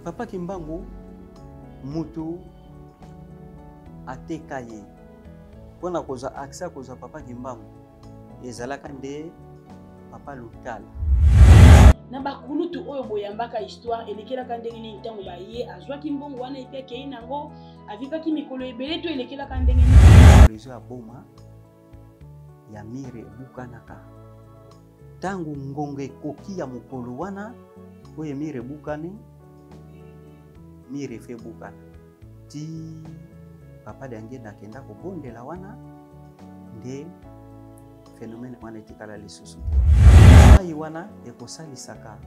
Papa Kimbangu mutu atekaye pona koza accès koza Papa Kimbangu ezalaka nde Papa Lutala na bakulutu oyo boyambaka histoire elekelaka ndenge nini ntango baye azwaki mbongo wana epe akei nango avikaki mikolo ebele to elekelaka ndenge nini lezo ya boma ya mire ebukanaka ntango ngonga ekoki ya mokolo wana oyo mire ebukani mire efe ebukana ti Papa Dangenda akenda kobondela wana nde phénomène wana etikala lisusu mai wana ekosalisaka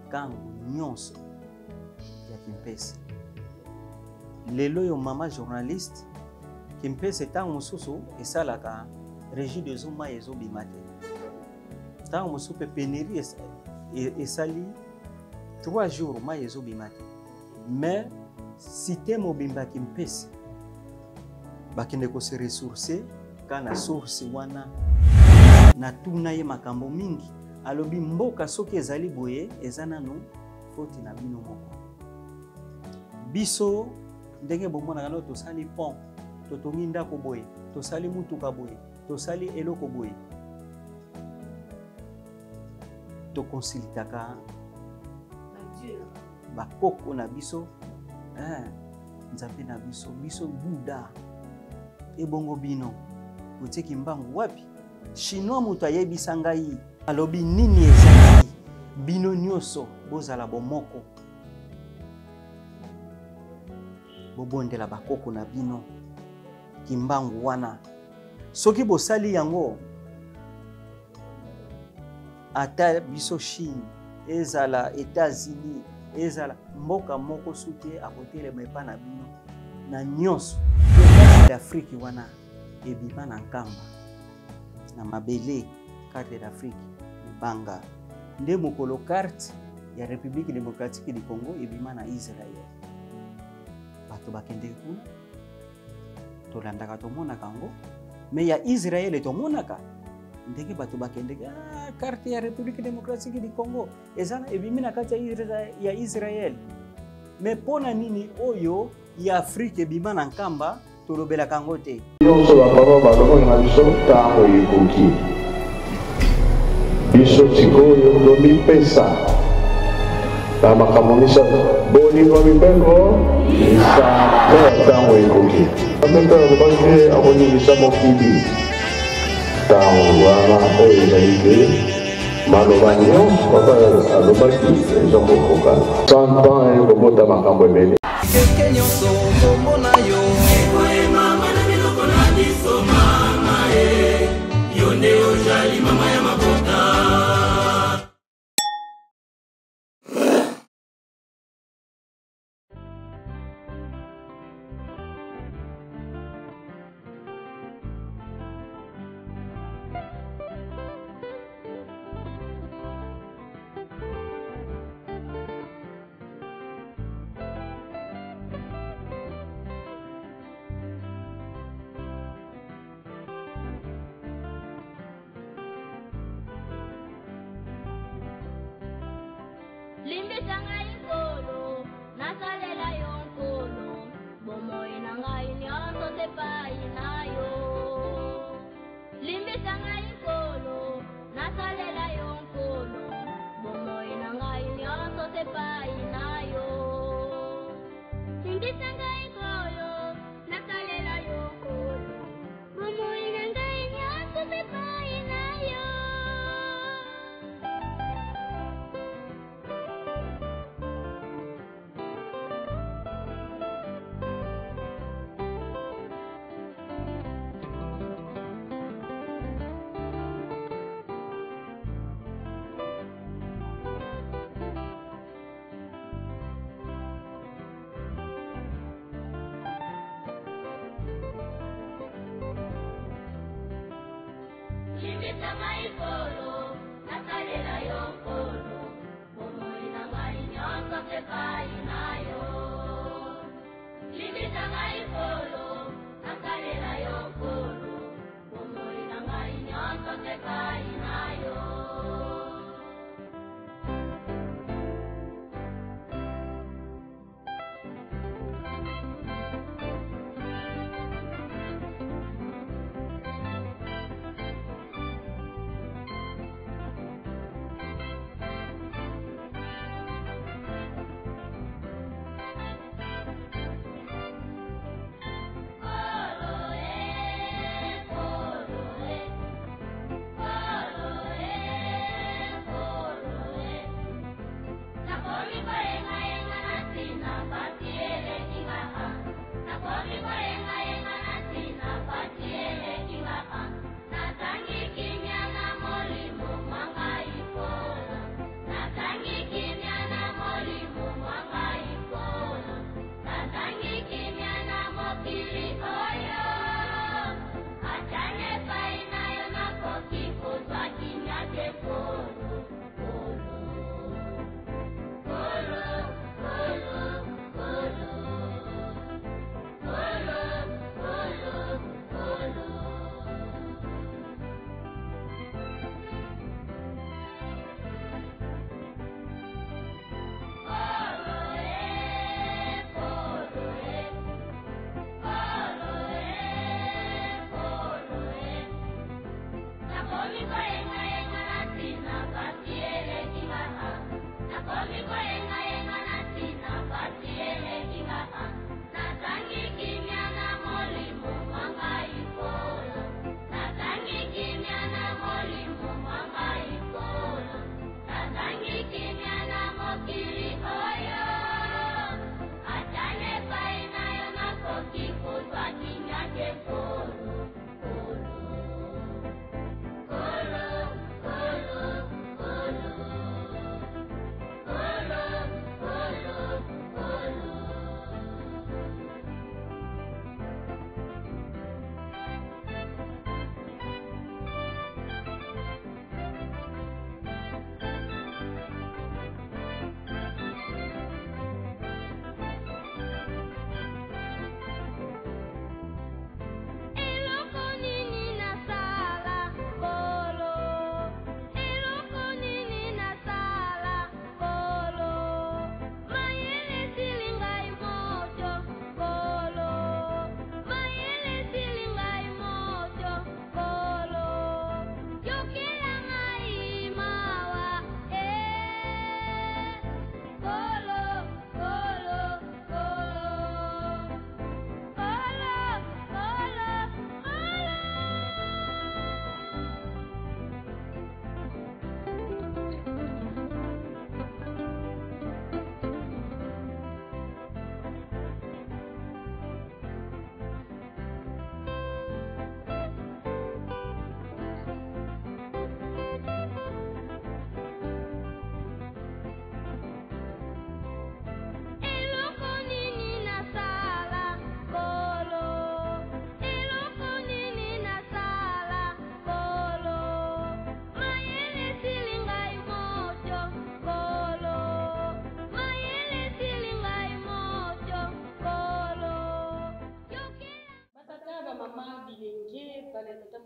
ntango nyonso ya Kimpese. Lelo yo mama journaliste Kimpese ntango mosusu esalaka régie de zoma ezobima te ntango mosusu pe pénurie esali 3 jours mai ezobima te mais cité mobimba Kimpese bakende ko se ressourcer kana source wana na tuna ye makambo mingi alobi mboka soki ezali boye ezananu foti na bino moko biso ndenge bomona kano tosali pont totongi ndako boye tosali mutuka boye tosali eloko boye to consultaka bakoko na biso nzambe na biso Buddha ebongo bino Otie Kimbangu wapi chinois mutu ayebisa ngai alobi nini ezali bino nyonso bozala bomoko bobondela bakoko na bino Kimbangu wana soki bosali yango ata biso Chine ezala États-Unis ezala mboka moko soki akotelema epa na bino na nyonso d'Afrique wana ebima na nkamba na mabele carte d'Afrique banga nde mokolo carte ya République démocratique du Congo ebima na Israël bato bakende kuna tolandaka tomonaka ngo mais ya Israël tomonaka ndenge bato bakende carte ya République démocratique du Congo ezana ebimi na kati ya Israël mais pona nini oyo ya Afrique ebima na nkamba tolobela kango te nyonso bapapa balobaki na biso ntango ekoki biso sikoyo tomipesa na makambo misato bolingo mibeko lisango ya ntango ekoki amete alobaki te akoningisa mokili ntango wana oyo ezali te maloba nyonso papa alobaki ezokokokana 100 ans ekobota makambo ebele keke nyonso komona yo mama na biloko na biso mama yo nde ozali mama ya mabota Limbisa ngai nkolo, nasalela yo nkolo, bomoi na ngai nyonso tepai na yo. Limbisa ngai nkolo, nasalela yo nkolo, bomoi na ngai nyonso tepai na yo. Limbisa ngai nkolo, nasalela yo nkolo, bomoi na ngai nyonso tepai na yo. Limbisa ngai nkolo, nasalela yo nkolo, bomoi na ngai nyonso tepai na yo. Limbisa ngai nkolo, nasalela yo nkolo, bomoi na ngai nyonso tepai na yo.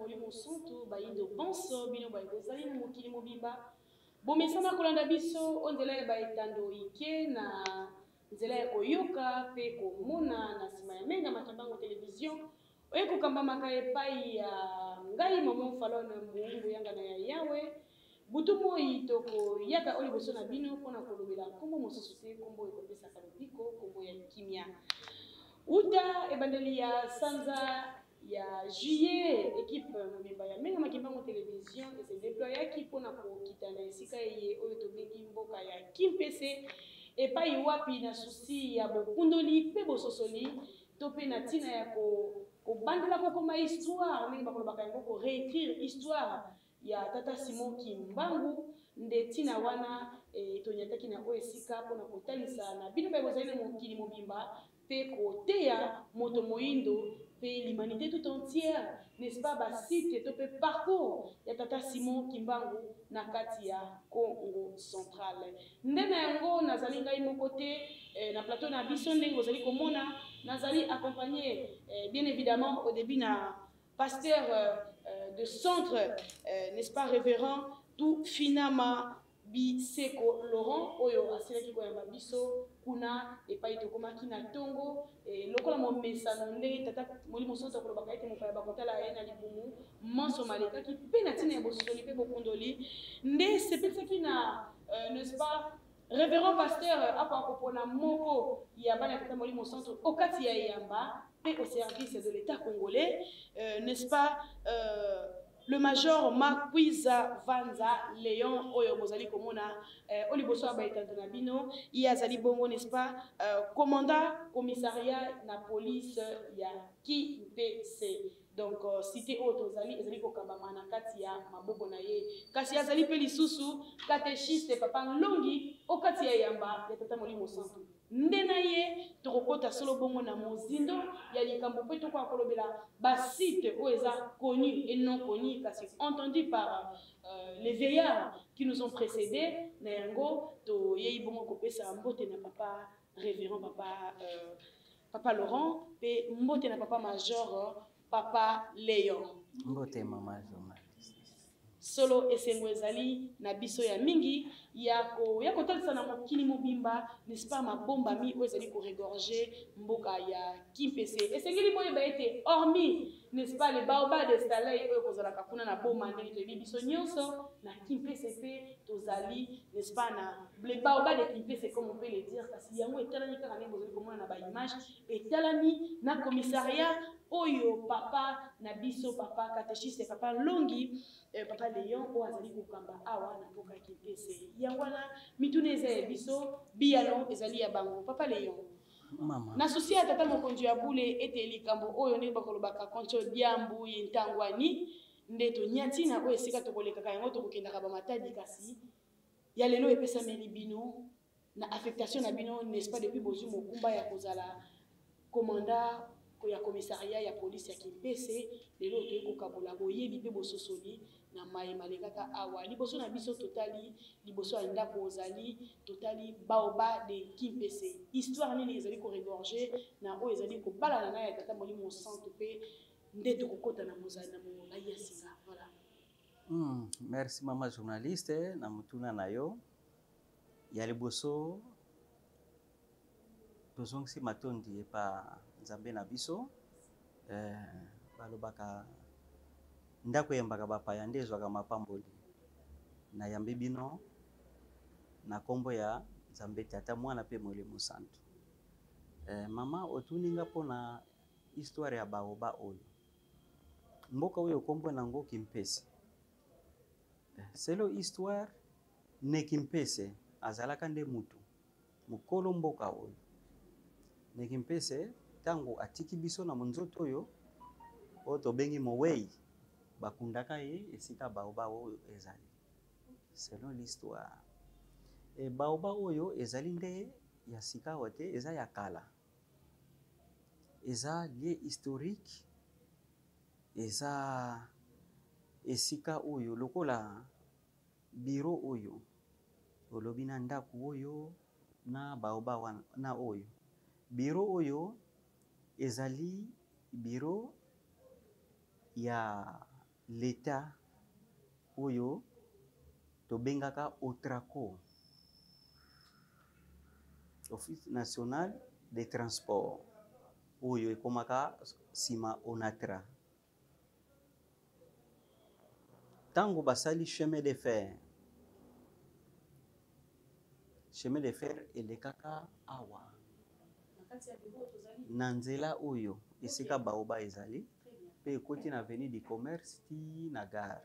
molimo santu bayindo bonso bino bakozali na mokili mobimba bomesana kolanda biso onzela ya baetando ike na nzela ya koyoka mpe komona na nsima ya menga makimbango televizion oyo kokambamaka epai ya ngai mamo falon mbungu yanga na ya yawe butu moi tokoyaka oyo liboso na bino mpona kolobela nkombo mosusu te nkombo ekopesaka lobiko nkombo ya kimia uta ebandeli ya sanza ya juillet équipe mobimba ya menga makimbango televizion ese déployaki mpona kokita na esika eye oyo tobengi mboka ya kimpese epai wapi na susi ya bokundoli mpe bososoli to mpe na ntina ya kobandela kokoma histoire ndenge bakolobaka yango koréécrire histoire ya tata Simon Kimbangu nde ntina wana tonyataki na oyo esika mpona kotalisa na bino mpe bozali na mokili mobimba mpe koteya moto moyindo mpe l'humanité tout entière n'est-ce pas basite to mpe parcours ya tata Simon Kimbangu na kati ya Congo central nde na yango nazali ngai moko te na plateau na biso ndenge bozali komona nazali accompagné bien évidemment au début na pasteur de centre n'est-ce pas révérend tout finama Biseko Laurent oyo asilaki koyamba biso kuna epai tokomaki na tongo lokola momesano ndenge tata molimo santu akolobaka ete mopaya bakotala ye na libumu manso malekaki mpe na ntina ya bososoli mpe bokundoli nde sepelisaki na n'est-ce pas révérend pasteur apa akopona moko ya bana ya tata molimo santu okati ya eyamba mpe au service de l'état congolais n'est-ce pas le major Makwiza Vanza Léon oyo bozali komona oliboso abaitando na bino il azali bongo n'est-ce pas commandant commissariat na police ya KPC donc cité auto ezali kokambama na kati ya maboko na ye kasi azali pe lisusu catéchiste papa Nlongi okati ya yamba ya tata molimo santu nde na ye tokokota solo bongo na mozindo ya likambo mpe tokoka kolobela basite oyo eza connu et non connu kasi entendu par les veillards qui nous ont précédés na yango toyei bongo kopesa mbote na papa révérend papa Laurent mpe mbote na papa major papa Léon mbote mama journaliste solo esengo ezali na biso ya mingi ya kotalisa na mokili mobimba n'est-ce pas mabombami oyo ezali korégorge mboka ya Kimpese esengeli boyeba ete hormis n'est-ce pas le baobab de Staley oyo kozalaka kuna na boma ndenge toyebi biso nyonso na Kimpese mpe tozali n'est-ce pas na le baobab de Kimpese comme on peut le dire kasi yango etalami kaka ndenge bozali komona na baimage etalami na commissariat oyo papa na biso papa catéchiste papa Longi papa Léon oyo azali kokamba awa na mboka ya Kimpese yango wana mituna eza ya biso biyano ezali ya bango papa Léon mama na susi ya tata mokonzi ya bule ete likambo oyo ndenge bakolobaka koncho diambu yentangwani nde tonyati na oyo esika tokolekaka yango tokokendaka bamatadi kasi ya lelo epesameli bino na affectation na bino n'est-ce pas depuis bozwi mokumba ya kozala commandant ya commissariat ya police ya Kimpese lelo toye kokabola boyebi mpe bososoli na mayemale kaka awa liboso na biso totali liboso ya ndako ozali totali baobab de Kimpese histoire nini ezali korégorge na oyo ezali kobalana na ya tata molimo santu mpe nde tokokota na mozali na molai ya singa voilà. Merci mama journaliste na mutuna na yo ya liboso tozongisi matondi epa nzambe na biso balobaka ndako yembaka bapaya nde ezwaka mapamboli na yambe bino na kombo ya nzambe tata mwana mpe molimo santu mama otuninga mpona histoire ya baoba oyo mboka oyo kombo nango Kimpese selo histoire ne Kimpese azalaka nde mutu mukolo mboka oyo ne Kimpese tango atiki biso na monzoto oyo tobengi mowei bakundaka ye esika baoba oyo ezali selon l'histoire baoba oyo ezali nde ya sika ote eza ya kala eza lieu historique eza esika oyo lokola biro oyo olobi na ndako oyo na baoba wana na oyo biro oyo ezali biro ya l'état oyo tobengaka OTRACO, Office national des transports, oyo ekomaka sima ONATRA. Tango basali chemin de fer elekaka awa na nzela oyo esika baoba ezali pe ekoti na avenue du commerce ti na gare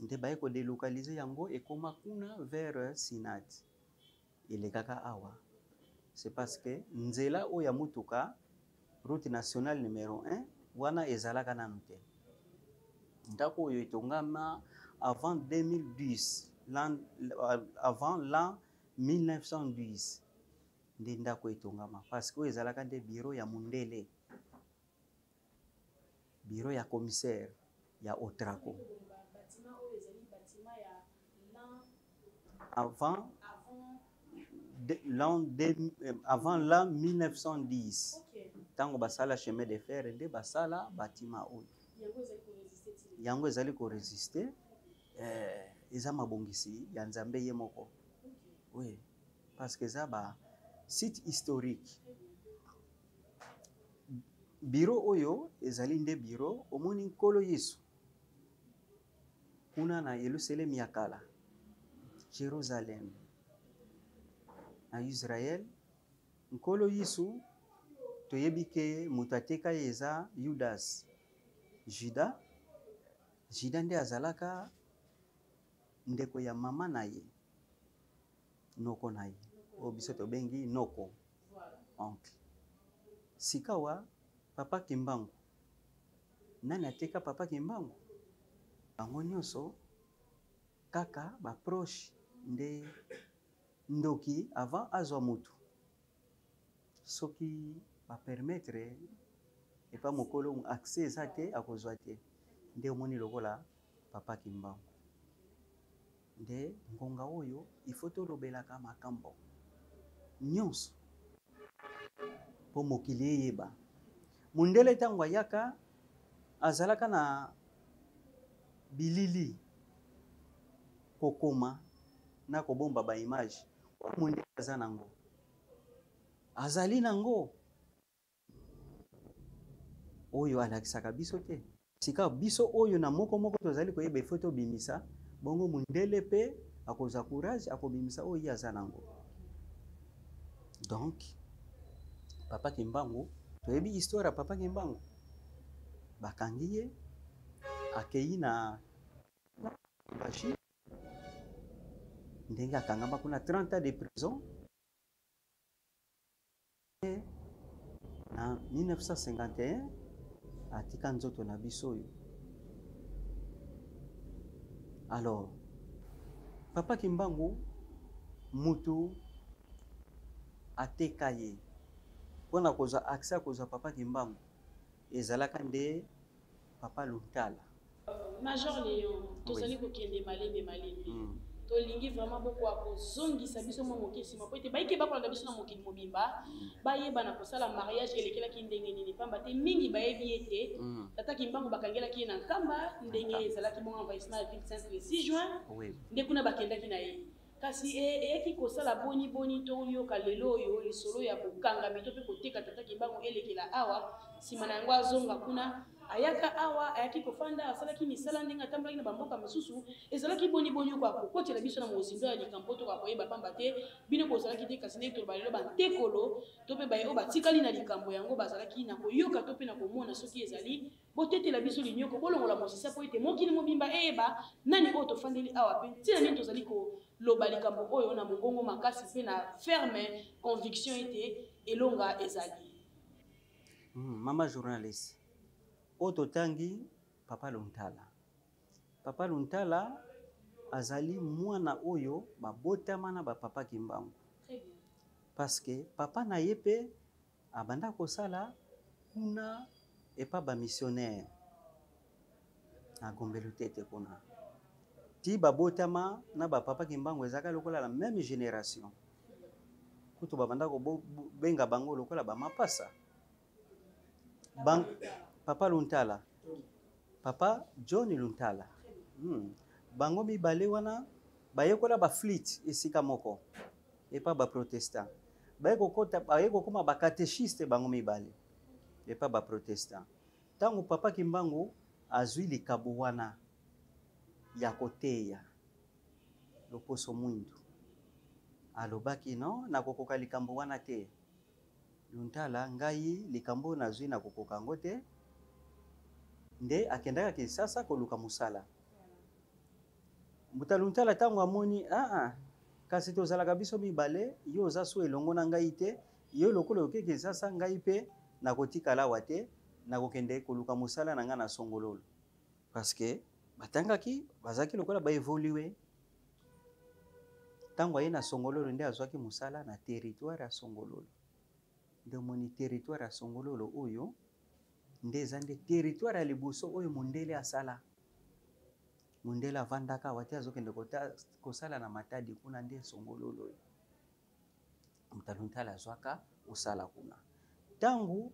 nde baye kodélocalize yango ekoma kuna vers Sinat elekaka awa. C'est parce que nzela oyo ya mutuka route nationale numéro 1 wana ezalaka nanu te. Ndako oyo etongama avant 2010, avant l'an 1910 nde ndako etongama parce que ezalaka nde bureau ya mundele, bureau ya commissaire ya OTRACO. Avant l'an 1910, tango basala chemin de fer nde basala bâtiment oyo yango ezali ko résister eza mabongisi ya Nzambe ye moko. Oui, parce que ça ba site historique. Bureau oyo ezali nde bureau omoni nkolo Yesu kuna na Yerusalem ya kala, Jerusalem na Israel. Nkolo Yesu toyebi ke moto ateka eza Judas. Juda nde azalaka ndeko ya mama na ye, noko na ye oyo biso tobengi noko, oncle. Sikawa papa Kimbangu, nani ateka papa Kimbangu? Bango nyonso kaka baproche nde ndoki avant azwa mutu soki bapermettre epa mokolo accès eza te akozwa te nde omoni lokola papa Kimbangu. Nde ngonga oyo ifo tolobelaka makambo nyonso po mokili eyeba. Mundele tango ayaka azalaka na bilili kokoma na kobomba ba image mundele aza nango azali nango oyo alakisaka biso te. Sika biso oyo na moko moko tozali koyeba ifo tobimisa bongo mundele pe akoza courage akobimisa oyo aza nango. Donc papa Kimbangu toyebi histoire ya papa Kimbangu, bakangi ye akei na bashi ndenge akangama kuna 30 ans de prison. Na 1951 atika nzoto na biso oyo. Alors papa Kimbangu mutu ateka ye pona koza accès koza papa Kimbangu ezalaka nde papa Luntala. Major Léon, tozali kokende maleme tolingi vraiment beaucoup akozongisa biso mo mokisi mo pote baike bakolanda biso na mokili mobimba bayeba na kosala mariage elekelaki ndenge nini pamba te mingi bayebi ete tata Kimbangu bakangelaki ye na nkamba ndenge ezalaki bongo envahissement ya 6 juin nde kuna bakendaki na ye kasi eyaki kosala boni to yoka lelo oyo lisolo ya kokanga mito pe koteka tata Kimbangu elekela awa sima na yango azonga kuna ayaka awa ayaki kofanda asalaki misala ndenge atambolaki na bamboka mosusu ezalaki boni ko akokotela biso na mozindo ya likambo to koyeba pamba te bino kozalaki te kasi ndenge toloba lelo bantekolo to mpe baye oyo batikali na likambo yango bazalaki na koyoka to mpe na komona soki ezali botetela biso linyoko bolongola mosisa po ete mokili mobimba eyeba nani oyo tofandeli awa mpe ntina nini tozali koloba likambo oyo na mongongo makasi mpe na ferme conviction ete elonga ezali. Mama journaliste oto tangi papa Luntala. Papa Luntala azali mwana oyo babotama na ba papa Kimbangu. Parce que papa na yepe abanda kosala kuna epa ba missionnaire na Gombelu tete kuna. Ti babotama na ba papa Kimbangu ezaka lokola la même génération. Kutu babanda ko benga bango lokola ba mapasa. Papa Luntala Papa John Luntala. Bango mibale wana bayekola ba fleet esika moko et pas ba protestant. Bayeko koma ba catéchiste bango mibale et pas ba protestant. Tango papa Kimbangu azwi likabo wana ya koteya loposo mwindu alobaki no nakokoka likambo wana te. Luntala ngai likambo nazwi nakokoka ngo te. Nde akendaka Kinshasa koluka musala. Muta Luntala tango amoni kasi tozalaka biso mibale yo oza so elongo na ngai te yo lokola oke Kinshasa ngai pe nakotikala wa te nakokende koluka musala na nga na Songololo parce que batangaki bazaki lokola ba évoluer. Tango aye na Songololo nde azwaki musala na territoire ya Songololo. Nde moni territoire ya Songololo oyo nde eza nde territoire ya liboso oyo Mundele asala. Mundele avandaka wati azokende kosala na Matadi kuna nde Songololo. Muta Luntala azwaka osala kuna. Tangu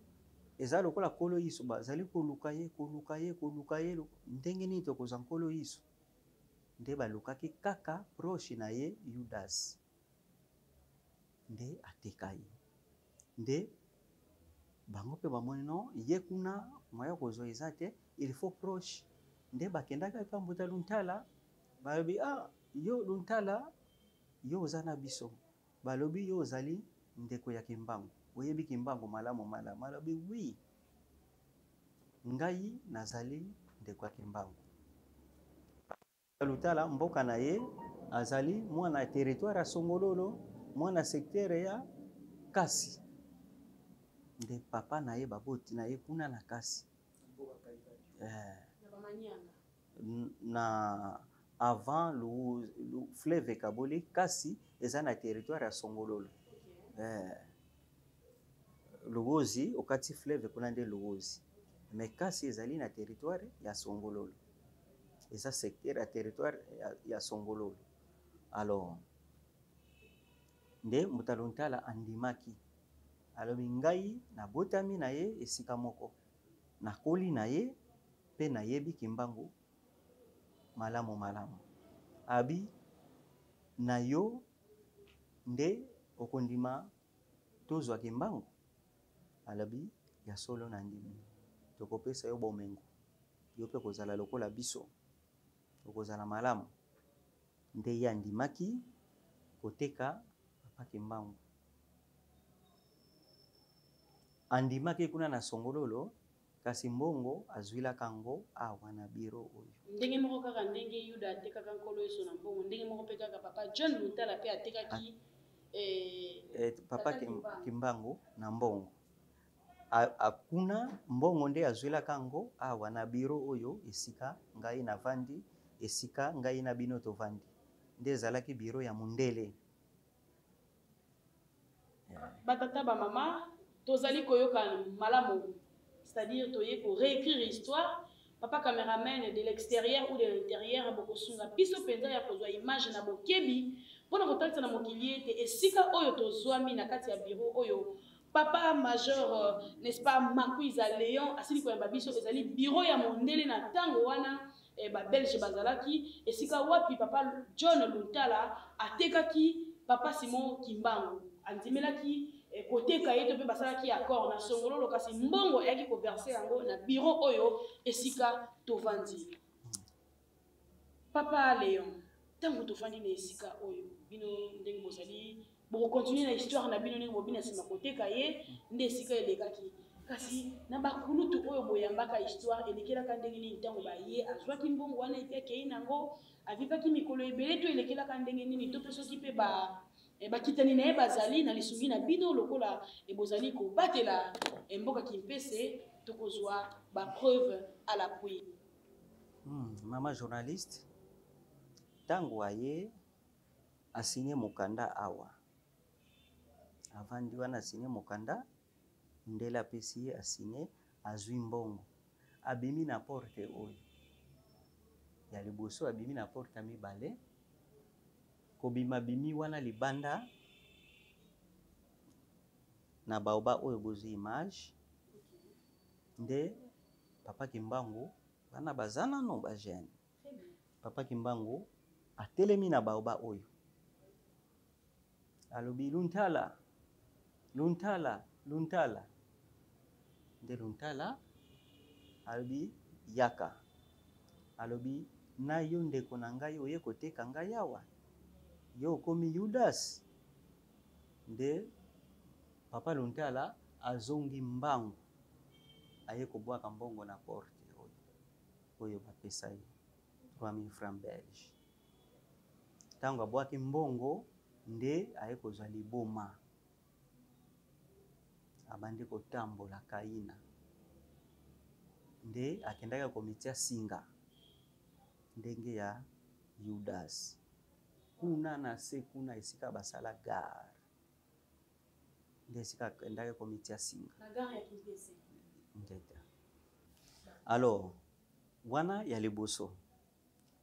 eza lokola kolo yiso bazali koluka ye ndenge nini tokoza nkolo yiso. Nde balukaki kaka proche na ye Yudas. Nde ateka ye. Nde bango pe bamoni no ye kuna moya kozwa eza te il faut proche. Nde bakendaka pa Muta Luntala balobi yo Luntala yo oza na biso. Balobi yo ozali ndeko ya Kimbangu. Oyebi Kimbangu malamu. Balobi oui. Ngai nazali ndeko ya Kimbangu. Luntala mboka na ye azali mwana territoire ya Songololo, mwana secteur ya Kasi. Nde papa na ye baboti na ye kuna na Kasi. Na avant le fleuve Kaboli, Kasi eza na territoire ya Songololo. Lugozi okati fleuve kuna nde Lugozi. Mais Kasi ezali na territoire ya Songololo. Eza secteur ya territoire ya Songololo. Alors nde Muta Luntala andimaki. Alobi ngai na botami na ye esika moko. Nakoli na ye pe na yebi Kimbangu malamu. Abi na yo nde okondima tozwa Kimbangu. Alobi ya solo na ndimi. Tokopesa yo bomengo. Yo pe kozala lokola biso. Okozala malamu. Nde ye andimaki koteka papa Kimbangu. Andimaki kuna na Songololo kasi mbongo azwilaka ngo awa na biro oyo. Ndenge moko kaka ndenge Yuda atekaka nkolo yeso na mbongo ndenge moko pe kaka papa John Luntala pe atekaki papa Kimbangu na mbongo. Akuna mbongo nde azwilaka ngo awa na biro oyo esika ngai na vandi esika ngai na bino tovandi. Nde ezalaki biro ya Mundele. Batata ba mama tozali koyoka malamu. C'est-à-dire toye ko réécrire l'histoire. Papa caméraman de l'extérieur ou de l'intérieur boko sunga biso penza ya kozwa image na bokebi pona kotalisa na mokili te esika oyo tozwami na kati ya bureau oyo papa major n'est-ce pas Makuiza Léon asili ko ya biso ezali bureau ya Mondele na tango wana ba belge bazalaki esika wapi papa John Luntala atekaki papa Simon Kimbangu andimelaki koteka ye to pe basalaki accord na Songololo kasi mbongo yaki ko verser yango na bureau oyo esika tovandi. Papa Léon tango tovandi na esika oyo bino ndenge bozali boko continuer na histoire na bino ndenge bobina sima koteka ye nde esika elekaki kasi na bakulutu oyo boyambaka histoire elekelaka ndenge nini tango baye azwaki mbongo wana epe akei nango avikaki mikolo ebele to elekelaka ndenge nini to pe soki pe bakitani na ye bazali na lisungi na bino lokola ebozali kobatela mboka Kimpese tokozwa ba preuve à l'appui. Mama journaliste tango aye asigné mokanda awa avandi wana asigné mokanda Ndele apesi ye asigné azwi mbongo abimi na porte oyo ya liboso abimi na porte mibale kobima bimi wana libanda na baoba oyo bozwi image nde papa Kimbangu bana bazana no ba jeune. Papa Kimbangu atelemi na baoba oyo. Alobi luntala, luntala, luntala. Nde luntala alobi yaka. Alobi na yo ndeko na ngai oye koteka ngai awa. Yo komi Judas. Nde papa luntala azongi mbangu. Aye kobwaka mbongo na porte oyo. Oyo bapesa ye 3000 francs belge. Tango abwaki mbongo nde aye kozwa liboma. Abandi kotambola kaina. Nde akendaka komitia singa. Ndenge ya Judas. Kuna na se kuna esika basala gare. Nde esika akendaka komitia singa. Na gare ya Kinshasa. Ndeta. Alors, wana ya liboso.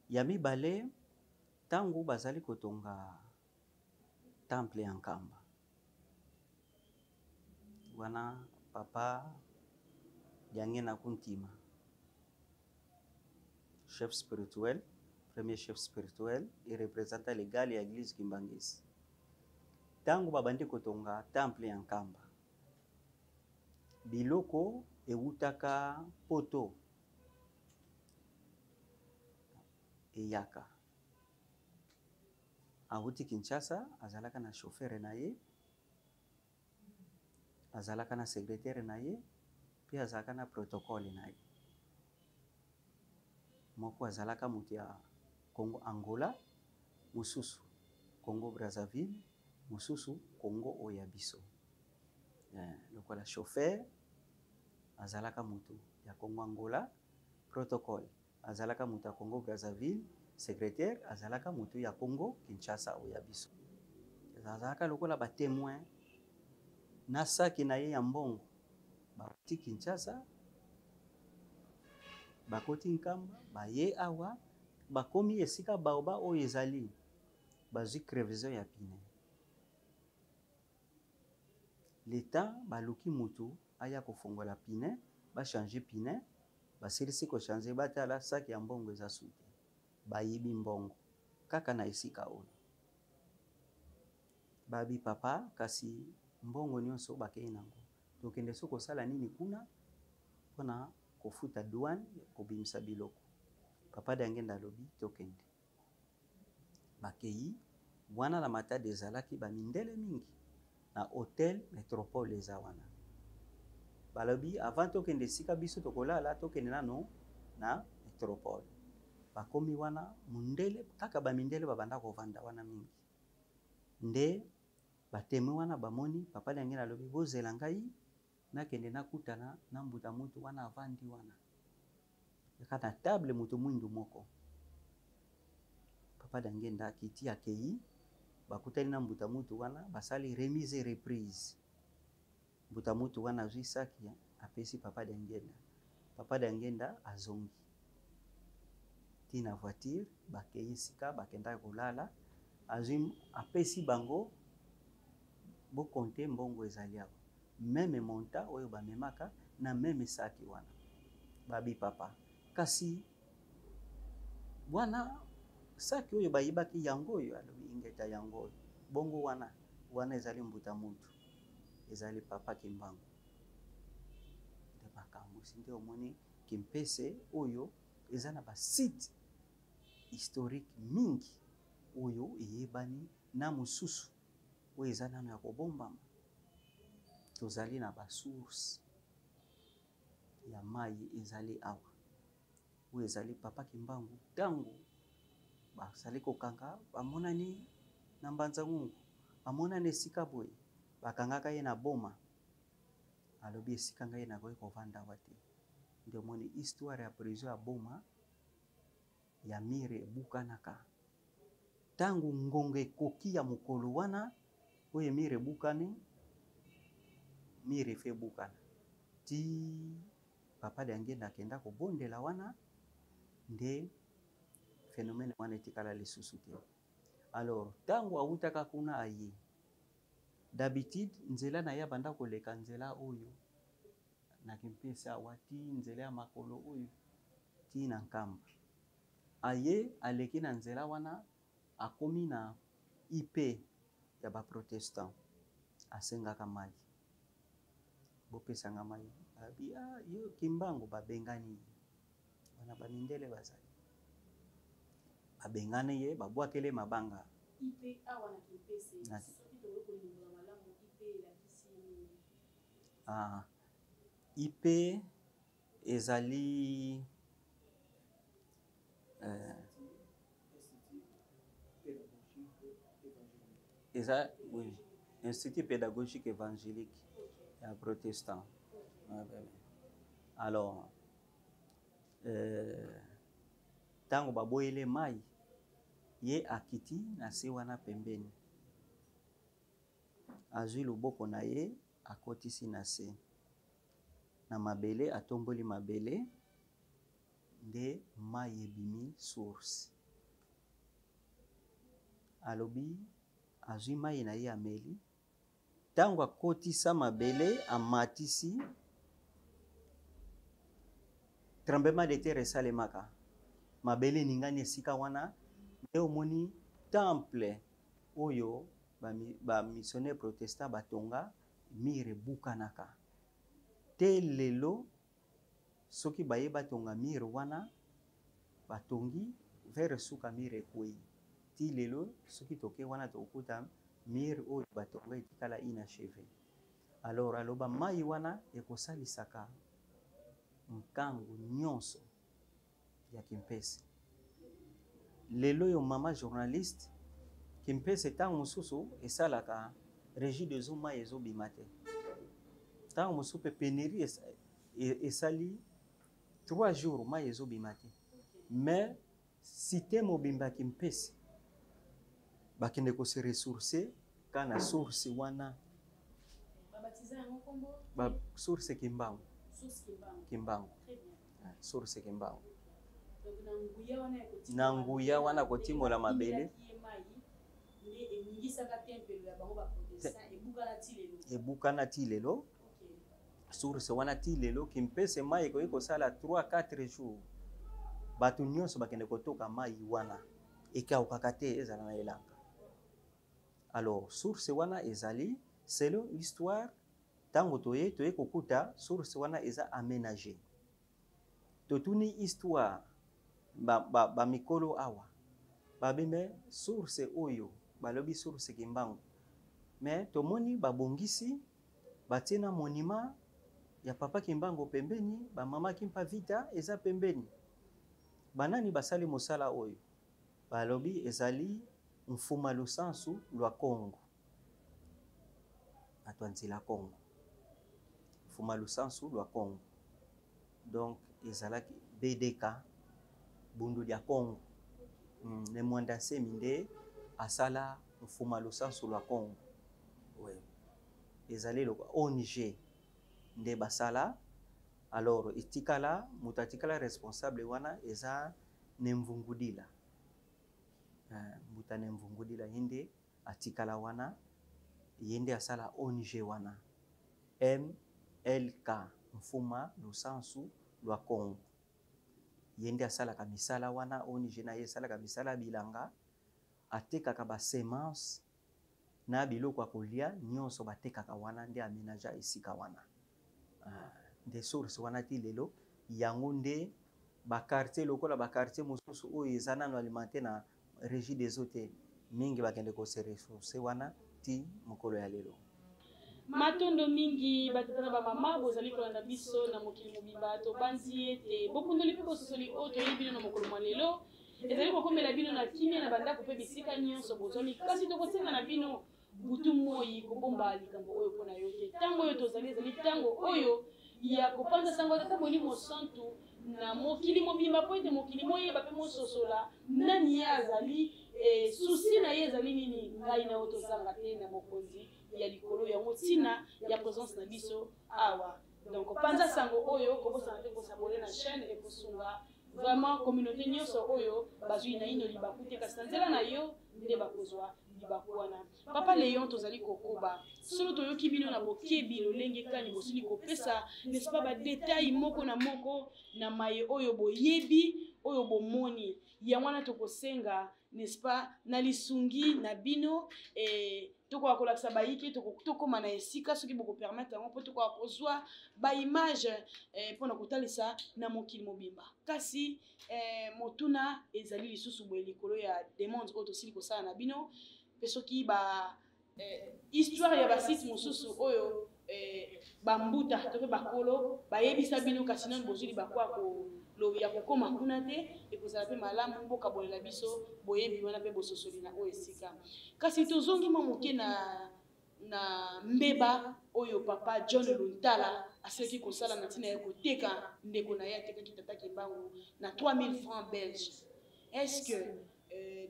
Ya mibale tangu bazali kotonga temple ya Nkamba. Wana papa Yange na kuntima. Chef spirituel, premier chef spirituel et représentant légal ya église Kimbangisi. Tangu babandi kotonga temple ya Nkamba. Biloko ewutaka poto eyaka. Awuti Kinshasa, azalaka na chauffeur na ye, azalaka na secrétaire na ye, puis azalaka na protocole na ye. Moko azalaka mutu ya Congo Angola, mususu Congo Brazzaville, mususu Congo oya biso. Lokola chauffeur azalaka mutu ya Congo Angola, protocole azalaka mutu ya Congo Brazzaville, secrétaire azalaka mutu ya Congo Kinshasa oya biso. Azalaka lokola ba témoin na saki na ye ya mbongo. Bakoti Kinshasa, bakoti Nkamba, baye awa, bakomi esika baoba oyo ezali, bazwi crevaison ya pine. L'État baluki mutu aya kofongola pine, ba changer pine, basilisi ko changer batala saki ya mbongo eza sute. Bayibi mbongo kaka na esika oyo. Babi papa kasi mbongo nyonso bakei nango. Tokende so kosala nini kuna pona kofuta douane kobimisa biloko. Papa dange ndalobi tokende. Bakei wana na matade ezalaki ba mindele mingi na hôtel métropole eza wana. Balobi avant tokende sika biso tokolala tokende nano na métropole. Bakomi wana mundele kaka ba mindele babanda kovanda wana mingi. Nde batemi wana bamoni papa dange ndalobi bozela ngai nakende nakutana na mbuta mutu wana avandi wana. Yakata table mutu mwindu moko. Papa dange nda kiti akei bakutani na mbuta mutu wana basali remise et reprise. Mbuta mutu wana azwi saki apesi papa dangenda. Papa dangenda azongi. Tina voiture bakei sika bakenda kolala azwi apesi bango bo konte mbongo ezali awa. Meme monta oyo bamemaka na meme saki wana. Babi papa. Kasi wana saki oyo bayibaki yango oyo alobi ingeta yango oyo. Bongo wana ezali mbuta mutu. Ezali papa Kimbangu. De makambo sinde omoni Kimpese oyo ezana ba site historique mingi oyo eyebani na mususu oyo ezana na kobombama. Tozali na ba source ya mai ezali awa. Oyo ezali papa Kimbangu tango basali kokanga bamonani na Mbanza Ngungu. Bamonani esika boye bakangaka ye na boma. Alobi esika ngai na koyi kovanda wate. Nde moni histoire ya prison ya boma ya mire bukanaka. Tango ngonge koki ya mukolo wana oyo mire bukani mire fe bukana. Ti papa dange nakenda kobondela wana nde phénomène wana etikala lisusu te. Alors tango awutaka kuna aye. D'habitude nzela na ya banda koleka nzela oyo na Kimpese awati nzela ya makolo oyo ti na nkamba aye aleki na nzela wana akomi na IP ya baprotestant asengaka mai bopesanga mai abi yo kimbangu babengani wana bamindele bazali babengani ye babwakele mabanga IP awa na Kimpese Na- soki tokoki kolingola malamu IP elakisi nini? IP ezali eza oui, Institut pédagogique évangélique ya protestant. Alors tango baboyele mai ye akiti na se wana pembeni azwi loboko na ye akotisi na se na mabele atomboli mabele nde mai ebimi source alobi azwi mai na ye ameli tango akotisa mabele amatisi tremblement de terre esalemaka mabele ningani esika wana nde omoni temple oyo bamissionnaire protestant batonga mire ebukanaka te lelo soki baye batonga mire wana batongi vers suka mire ekwei ti lelo soki toke wana tokuta mire oyo batonga etikala inachevé. Alors aloba mai wana ekosalisaka nkangu nyonso ya Kimpese. Lelo yo mama journaliste Kimpese ntango mosusu esalaka régie des eaux mai ezobima te ntango mosusu mpe pénurie esali 3 jours mai ezobima te mais cité mobimba ya Kimpese bakende kose ressourcer kana source wana babatiza yango kombo ba source Kimbangu source Kimbangu. Kimbangu Très bien. source Kimbangu Donc na nguya wana ekoti na nguya wana kotimola mabele nde eningisaka tempelo ya bango baprotestant ebukana ti lelo. ebukana ti lelo Okay. source wana ti lelo Kimpese mai ekoki kosala 3-4 jours bato nyonso bakende kotoka mai wana ekaukaka te ezala na elanga. Alors source wana ezali selon histoire tango toye kokuta source wana eza aménagé totuni histoire mikolo awa babime source oyo balobi source Kimbangu mais tomoni babongisi batie na monument ya papa Kimbangu pembeni bamama Kimpa Vita eza pembeni banani basali mosala oyo balobi ezali mfuma lusansu lwa Congo bato nzela Congo mfuma lusansu lwa Congo donc ezalaki BDK bundu ya Congo ne mwanda semi nde asala mfuma lusansu lwa Congo ouais. Ezali lo ONG nde basala. Alors etikala mutu atikala responsable wana eza Nemvungudila mutu Nemvungudila yende atikala wana yende asala ONG wana MLK mfuma lusansu lwa Congo yende asalaka misala wana ONG na ye asalaka misala bilanga atekaka ba semence na biloko akolia nyonso batekaka wana nde aménagea esika wana nde source wana ti lelo yango nde bakartier lokola bakartier mosusu oyo eza nano alimenté na régie des eaux te mingi bakende kose ressource wana ti mokolo ya lelo. Matondo mingi batata na bamama bozali kolanda biso na mokili mobimba tobandi ete bokundoli mpe bososoli oyo toyebi bino na mokolo mwa lelo ezali kokomela bino na kimia na bandako mpe bisika nyonso bozoli kasi tokosenga na bino butu moi kobomba likambo oyo mpona yo te ntango oyo tozali ezali ntango oyo ya kopanza sango tata molimo santu na mokili mobimba po ete mokili moyeba mpe mososola nani ye azali susi na ye ezali nini ngai na oyo tozanga te na mokonzi ya likolo yango ntina ya présence na biso awa donc panza sango oyo kobosana te kosabone na chaîne ekosunga vraiment communauté nyonso oyo bazwi na ino libaku te kasi na nzela na yo nde bakozwa libakwana papa Léon tozali kokoba solo toyoki bino na bokebi lolenge kani bosili kopesa n'est-ce pas ba détail moko na moko na maye oyo boyebi oyo bomoni ya wana tokosenga n'est-ce pas na lisungi na bino tokoka kolakisa bayiki tokoma na esika soki bokopermettre yango mpo tokoka kozwa baimage mpona kotalisa na mokili mobimba kasi motuna ezali lisusu boye likolo ya demande oyo tosili kosala na bino mpe soki histoire ya basite mosusu oyo bambuta to mpe bakolo bayebisa bino kasi nano bozwili bakwa ya kokoma kuna te ekozala mpe malamu bokabolela biso boyebi wana mpe bososoli na oyo esika kasi tozongi mwa moke na mbeba oyo papa John Luntala asilaki kosala na ntina ya koteka ndeko na ye atekaki tata Kimbangu na 3000 francs belges. Est-ce que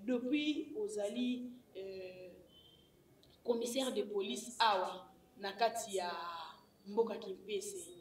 depuis ozali commissaire de police awa na kati ya mboka Kimpese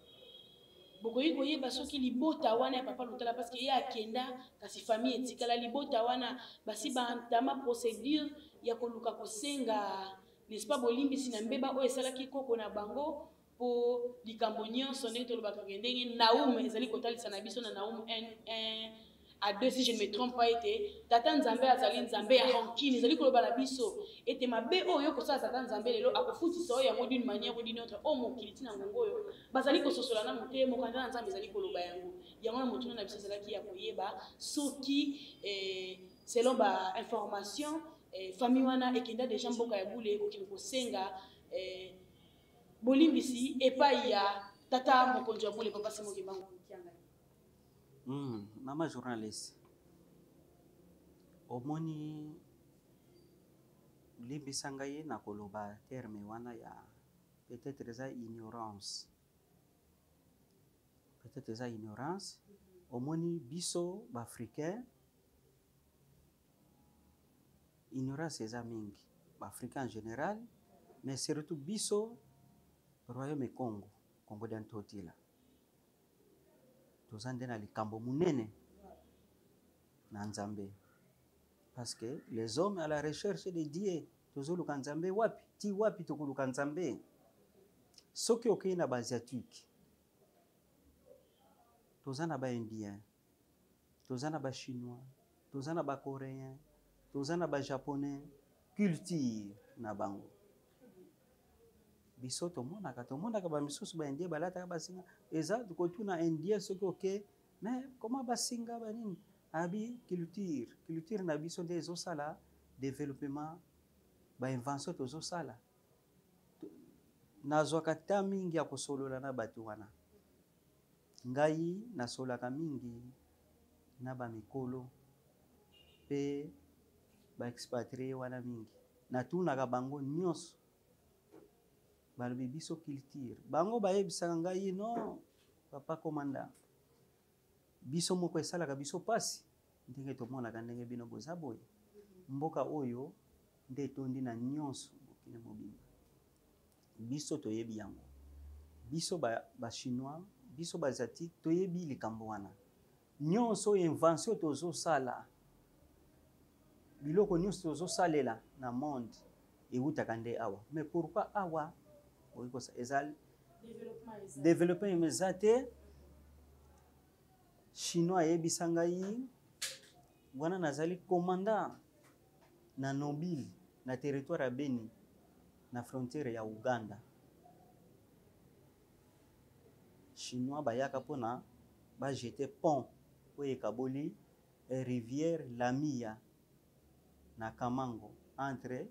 bokoyi koyeba soki libota wana ya papa Luntala parce que ye akenda kasi famille etikala libota wana basi bantama procédure ya koluka kosenga n'est-ce pas bolimbisi na mbeba oyo esalaki koko na bango po likambo nyonso ndenge tolobaka ndenge Naum ezali kotalisa na biso na Naum 1 à 2 si je ne me trompe pas ete tata Nzambe azali Nzambe ya rancune ezali koloba na biso ete mabe oyo kosala tata Nzambe lelo akofutisa oyo yango d'une manière ou d'une autre o mokili tina ngongo oyo bazali kososola na mote mokanda na Nzambe ezali koloba yango yango na motuna na biso ezalaki ya koyeba soki selon ba information famille wana ekenda déjà mboka ya bule ekoki kosenga bolimbisi epai ya tata mokonzi ya bule papa Simon Kimbangu Kianga. Mama journaliste omoni limbisa ngai na koloba terme wana ya peut-être eza ignorance omoni biso baafricain ignorance eza mingi baafricain en général mais surtout biso royaume Congo d'Antotila toza nde na likambo munene na Nzambe parce que les hommes à la recherche de Dieu tozoluka Nzambe wapi tokoluka Nzambe soki okei na baasiatique toza na baindien toza na bachinois toza na bacoréen toza na bajaponais culture na bango biso tomonaka bamisusu baindien balataka basinga eza kotuna indien soki oke mais comment basinga banini abi culture na biso nde ezosala développement bainvention tozosala nazwaka ta mingi ya kosolola na bato wana ngai nasolaka mingi na bamikolo mpe baexpatrie wana mingi natunaka bango nyonso balobi biso culture bango bayebisaka ngai non papa komanda biso moko esalaka biso pasi ndenge tomonaka ndenge bino boza boye mboka oyo nde etondi na nyonso mokili mobimba biso toyebi yango biso bachinois biso baasiatique toyebi likambo wana nyonso invention tozosala biloko nyonso tozosalela na monde ewutaka nde awa mais pourquoi awa eza développement eza te chinois ayebisa ngai wana nazali commandant na Nobile na territoire ya Beni na frontière ya Uganda chinois bayaka mpona bajete pont oyo ekaboli rivière Lamia na Kamango entre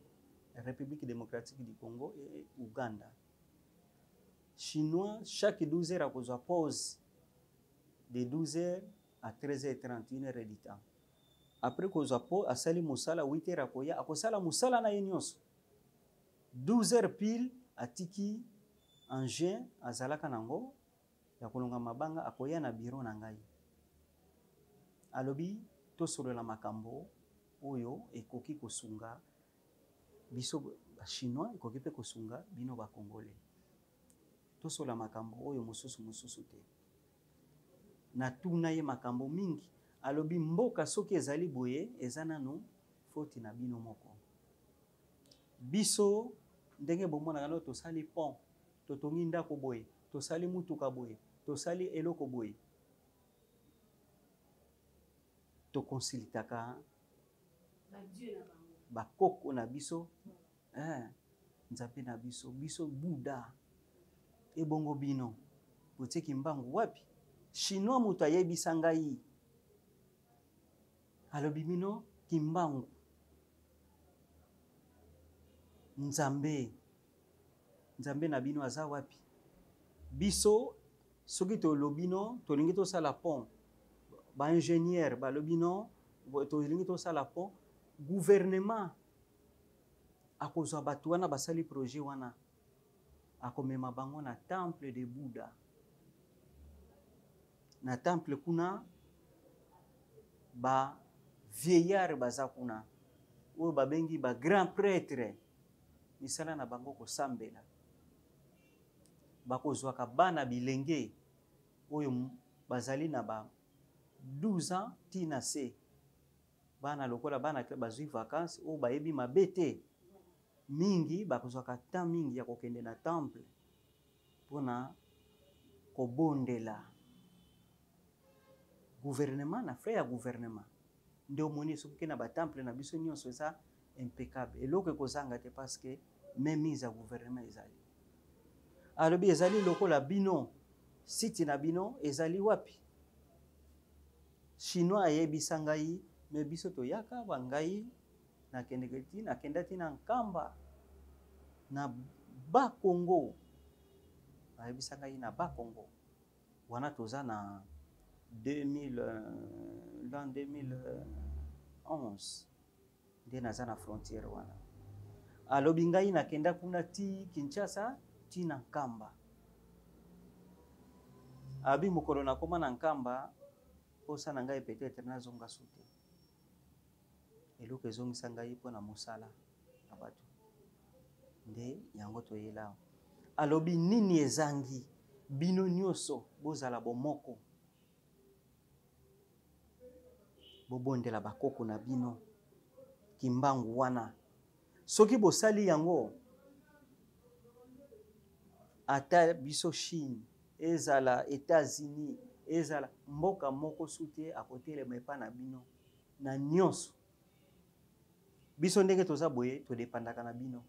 République démocratique du Congo et Uganda. Chinois, chaque 12 heures, à cause pause de 12 heures à 13h30, 1h du temps. Après cause pause, à Sali Moussala, 8 heures à Koya, à Kosala Moussala na Ynyos. 12 heures pile à Tiki, en juin, à Zalaka Nango, ya Kolonga Mabanga, à Koya na bureau Nangai. Alobi, to solo la makambo, oyo, et koki kosunga, biso chinois ekoki pe kosunga bino ba congolais tosola makambo oyo mosusu te na tuna ye makambo mingi alobi mboka soki ezali boye eza nano foti na bino moko biso ndenge bomona kano tosali pont totongi ndako boye tosali mutuka boye tosali eloko boye tokonsilitaka bakoko na biso nzambe na biso biso Buddha ebongo bino boteki mbangu wapi chinois moto ayebisa ngai alobi bino kimbangu nzambe na bino aza wapi biso soki tolobi no tolingi tosala pont ba ingénieur balobi no tolingi tosala pont gouvernement akozwa bato wana basali projet wana akomema bango na temple de Bouddha na temple kuna ba vieillard baza kuna oyo babengi ba grand prêtre misala na bango kosambela bakozwaka bana bilenge oyo bazali na ba 12 ans tina se bana lokola bana bazwi vacances oyo bayebi mabete mingi bakozwaka temps mingi ya kokende na temple mpona kobondela gouvernement na frère ya gouvernement nde omoni soki na batemple na biso nyonso eza impeccable eloko ekozanga te parce que même mise ya gouvernement ezali alobi ezali lokola bino site na bino ezali wapi chinois ayebisa ngai me biso toyaka bangai nakenda tina nkamba na Bakongo ayebisa ngai na Bakongo wana toza na 2011 nde naza na frontière wana alobi ngai nakenda kuna ti Kinshasa ti na nkamba abi mokolo nakoma na nkamba posa na ngai peut-être nazonga sute eloko ezongisa ngai mpona mosala na bato nde yango toyela alobi nini ezangi bino nyonso bozala bomoko bobondela bakoko na bino kimbangu wana soki bosali yango ata biso Chine ezala États-Unis ezala mboka moko sute akotelema epa na bino na nyonso biso ndenge toza boye todepandaka na bino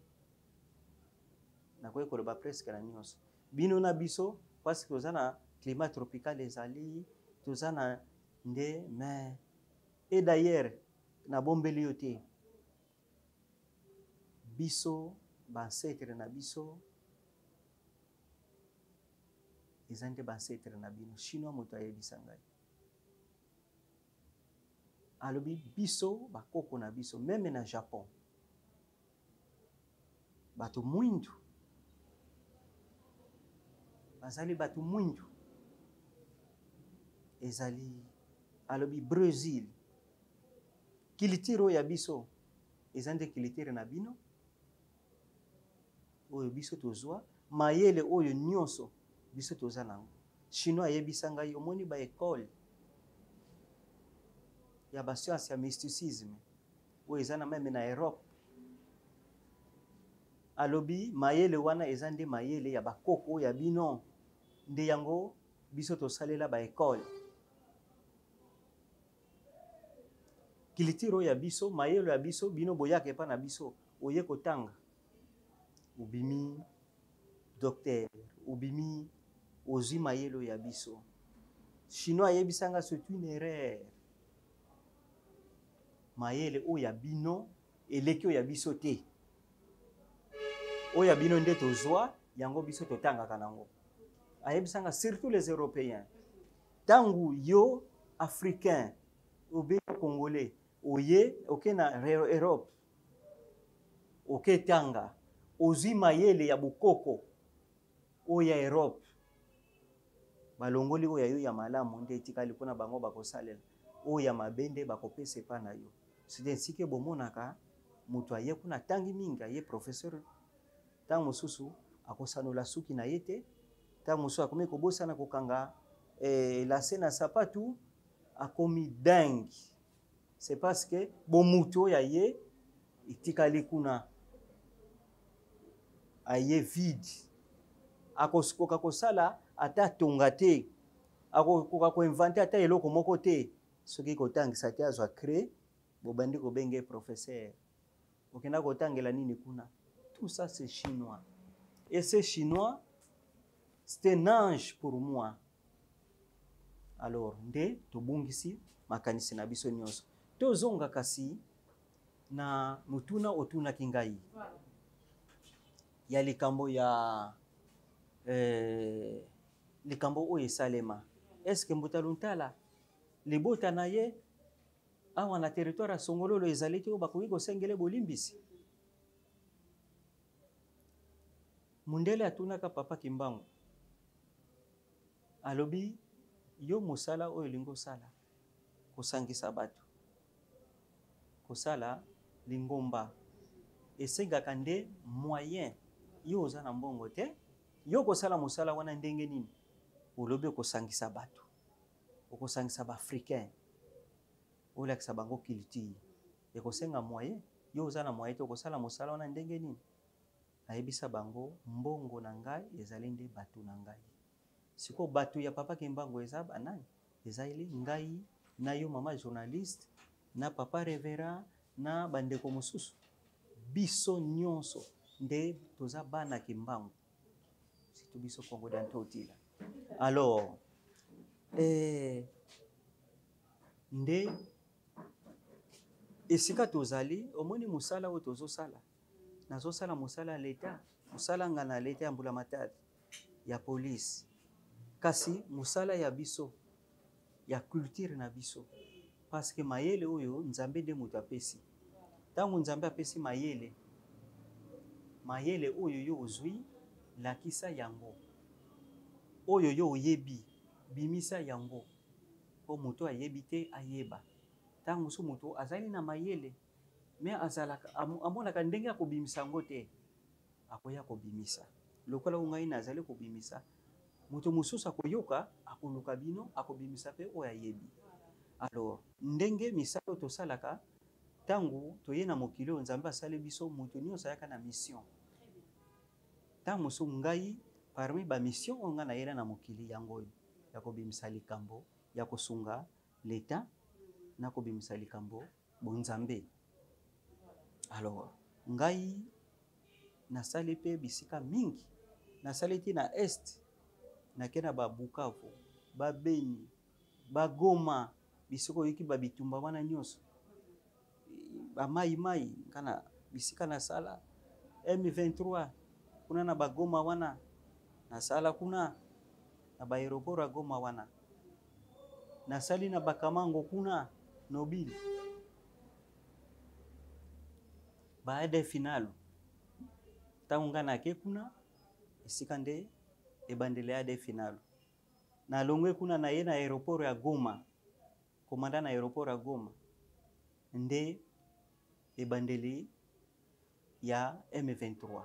nakoki koloba presque na nyonso bino na biso parce que toza na climat tropical ezali toza na nde mais et d'ailleurs na bombeli yo te biso bansetre na biso eza nde bansetre na bino chinois moto ayebisa ngai alobi biso bakoko na biso meme na Japon bato mwindu bazali bato mwindu ezali alobi Brésil kilitiro ya biso eza nde kilitiro na bino oyo biso tozwa mayele oyo nyonso biso toza nango chinois ayebisa ngai omoni ba école ya ba science ya mysticisme oyo eza na meme na Europe alobi mayele wana eza nde mayele ya bakoko ya bino nde yango biso tosalela ba école kilitiro ya biso mayele ya biso bino boyaka epa na biso oye kotanga ubimi docteur ubimi ozwi mayele ya biso chinois ayebisanga c'est une erreur mayele oyo ya bino eleki oyo ya biso te oyo ya bino nde tozwa yango biso totangaka nango ayebisanga surtout les Européens tangu yo africain obe congolais oye oke na Europe oke tanga ozwi mayele ya bukoko oyo ya Europe balongoli oyo yo ya malamu nde etikali mpona bango bakosalela oyo ya mabende bakopesa epa na yo c'est ainsi que bomonaka moto aye kuna tangi mingi aye professeur ntango mosusu akosanola suki na ye te ntango mosusu akomi kobosana kokanga lase na sapatu akomi dingue c'est parce que bomutu oyo aye etikali kuna aye vide akoskoka kosala ata tonga te akokoka koinvente ata eloko moko te soki kotangisa te azwa cré bobandi kobenge professeur okenda kotangela nini kuna. Tout ça c'est chinois et ces chinois c'est un ange pour moi. Alors nde tobungisi makanisi na biso nyonso tozonga kasi na mutuna otuna kingai ya likambo ya likambo oyo esalema. Est-ce que Mbutaluntala libota na ye awa na territoire ya Songololo ezali te oyo bakoki kosengele bolimbisi? Mundele atunaka Papa Kimbangu alobi yo mosala oyo lingo sala kosangisa bato kosala lingomba esengaka nde moyen yo oza na mbongo te yo kosala mosala wana ndenge nini olobi okosangisa bato okosangisa baafricain olakisa bango culture ekosenga moyen yo oza na moyen te okosala mosala wana ndenge nini ayebisa bango mbongo na ngai ezali nde bato na ngai. Siko bato ya Papa Kimbangu eza banani ezali ngai na yo mama journaliste na papa revera na bandeko mosusu biso nyonso nde toza bana Kimbangu surtout biso Congo d'Antotila. Alors nde esika tozali omoni musala oyo tozosala nazosala musala ya leta musala nga na leta ya Mbula Matadi ya police kasi musala ya biso ya culture na biso parce que mayele oyo Nzambe nde moto apesi tango Nzambe apesi mayele oyo yo ozwi lakisa yango oyo yo oyebi bimisa yango po moto ayebi te ayeba tango so moto azali na mayele me azalaka amonaka ndenge akobimisa yango te akoya kobimisa lokola ngai nazali kobimisa moto mosusu akoyoka akoluka bino akobimisa pe oyo ayebi. Alors ndenge misala tosalaka tango toye na mokili oyo Nzambe asali biso moto nyonso ayaka na mission tango mosu ngai parmi ba mission oyo nga na yela na mokili yango oyo ya kobimisa likambo ya kosunga leta na kobimisa likambo bonzambe. Alors ngai nasali pe bisika mingi nasali ti na est nakena ba Bukavu ba Beni ba Goma bisiko yoki ba bitumba wana nyonso ba mai kana bisika na sala M23 kuna na ba Goma wana na sala kuna na ba aéroport ya Goma wana nasali na Bakamango kuna Nobile baada finalo tango nga nake kuna esika nde ebandele ya de finalo na longwe kuna na ye na aéroport ya Goma komanda na aéroport ya Goma nde ebandeli ya M23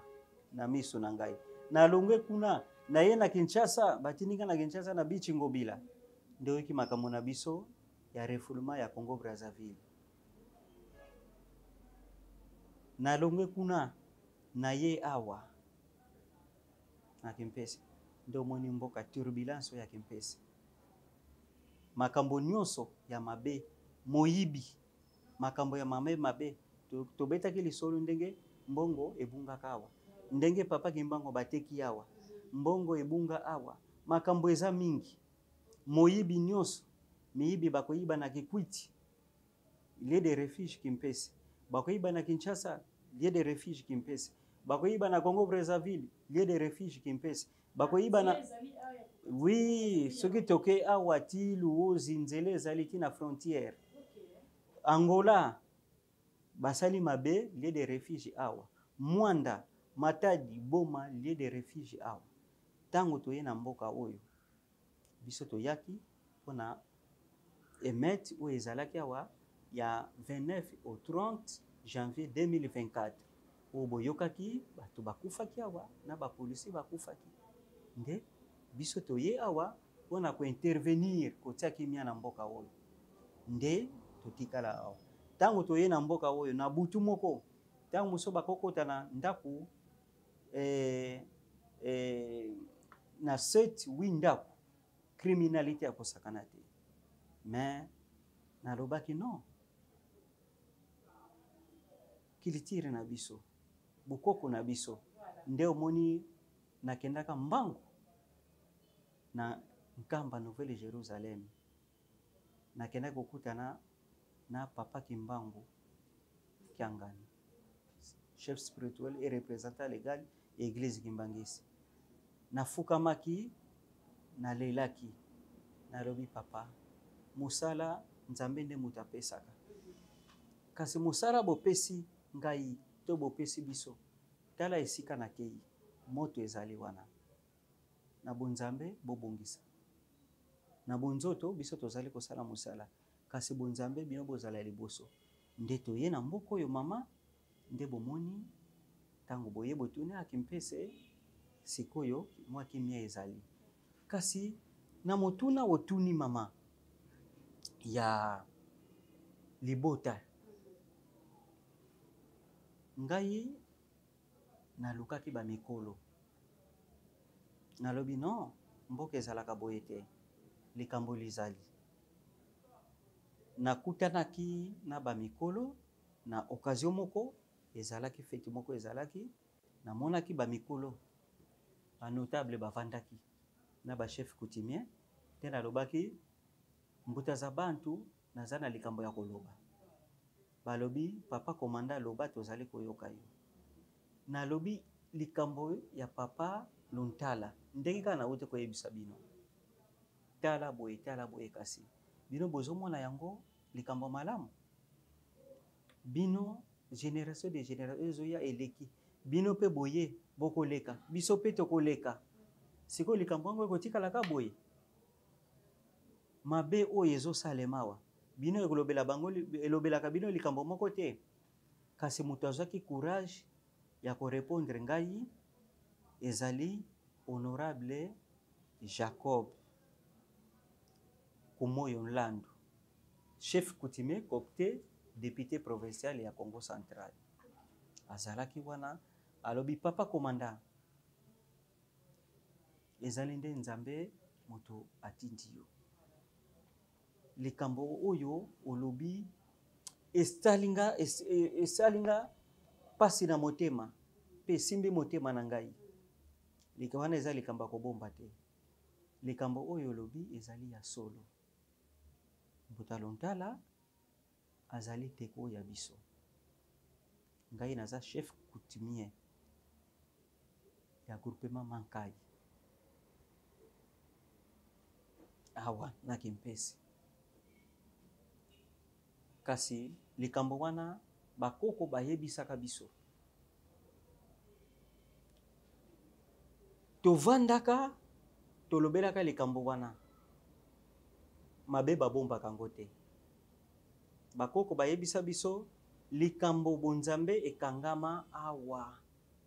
na miso na ngai na longwe kuna na ye na Kinshasa batininga na Kinshasa na bichi Ngobila nde wiki makambo na biso ya refoulement ya Congo Brazzaville na longwe kuna na ye awa na Kimpese ndo moni mboka turbulence ya Kimpese makambo nyonso ya mabe moyibi makambo ya mabe tobetaki lisolo ndenge mbongo ebunga kawa ndenge Papa Kimbangu bateki awa mbongo ebunga awa makambo eza mingi moyibi nyonso miyibi bakoyiba na Kikwiti lieu de refuge Kimpese bakoyiba na Kinshasa lieu de refuge Kimpese bakoyiba na Congo Brazzaville lieu de refuge Kimpese bakoyiba na oui soki toke awa ti Luozi nzele ezali ti na frontière Angola basali mabe lieu de refuge awa Mwanda Matadi Boma lieu de refuge awa tango toye na mboka oyo biso toyaki pona emet oyo ezalaki awa ya 29 au 30 janvier 2024 oyo boyokaki bato bakufaki awa na bapolisi bakufaki nde biso toye awa pona kointervenir kotiaki mia na mboka oyo nde totikala awa tango toye na mboka oyo na butu moko tango moso bakokota na ndako na 7-8 ndako criminalité akosakana te. Mais nalobaki non, kilitire na biso bukoko na biso nde omoni nakendaka mbangu na nkamba Nouvelle Jérusalem, nakendaki kokutana na papa Kimbangu Kiangani, chef spirituel et représentant légal église Kimbangisi. Nafukamaki nalelaki nalobi papa musala nzambe nde mutu apesaka, kasi musala bopesi ngai to bopesi biso tala esika nakei moto ezali wana na bonzambe bobongisa na bonzoto biso tozali kosala musala, kasi bonzambe bino bozala liboso nde toye na mboka oyo mama nde bomoni tango boye botuni akimpese sikoyo mwa kimia ezali. Kasi na motuna otuni mama ya libota ngai nalukaki ba mikolo nalobi non mboka ezalaka boye te likambo lizali. Nakutanaki na ba mikolo na occasion moko ezalaki fete moko ezalaki namonaki ba mikolo ba notable bavandaki na ba chef coutumier te nalobaki mbuta za bantu naza na likambo ya koloba. Balobi papa komanda loba tozali koyoka yo. Nalobi likambo ya papa Luntala ndenge kaka nauti koyebisa bino tala boye kasi bino bozomona yango likambo malamu, bino génération de génération ezoya eleki bino pe boye bokoleka biso pe tokoleka siko likambo yango ekotikalaka boye mabe oyo ezosalemawa bino ekolobela bango elobelaka bino likambo moko te, kasi moto azwaki courage ya korepondre ngai ezali honorable Jacob Kumoyo Nlandu, chef coutumier copté député provincial ya Congo Central. Azalaki wana alobi papa komanda ezali nde nzambe moto atindi yo likambo oyo olobi esalinga pasi na motema pe simbi motema na ngai. Likambo wana eza likambo kobomba te, likambo oyo olobi ezali ya solo. Mbuta Luntala azali teko ya biso, ngai naza chef coutumier ya groupement Mankai awa na Kimpesi. Kasi likambo wana bakoko bayebisaka biso tovandaka tolobelaka likambo wana mabe babombaka ngo te. Bakoko bayebisa biso likambo bonzambe ekangama awa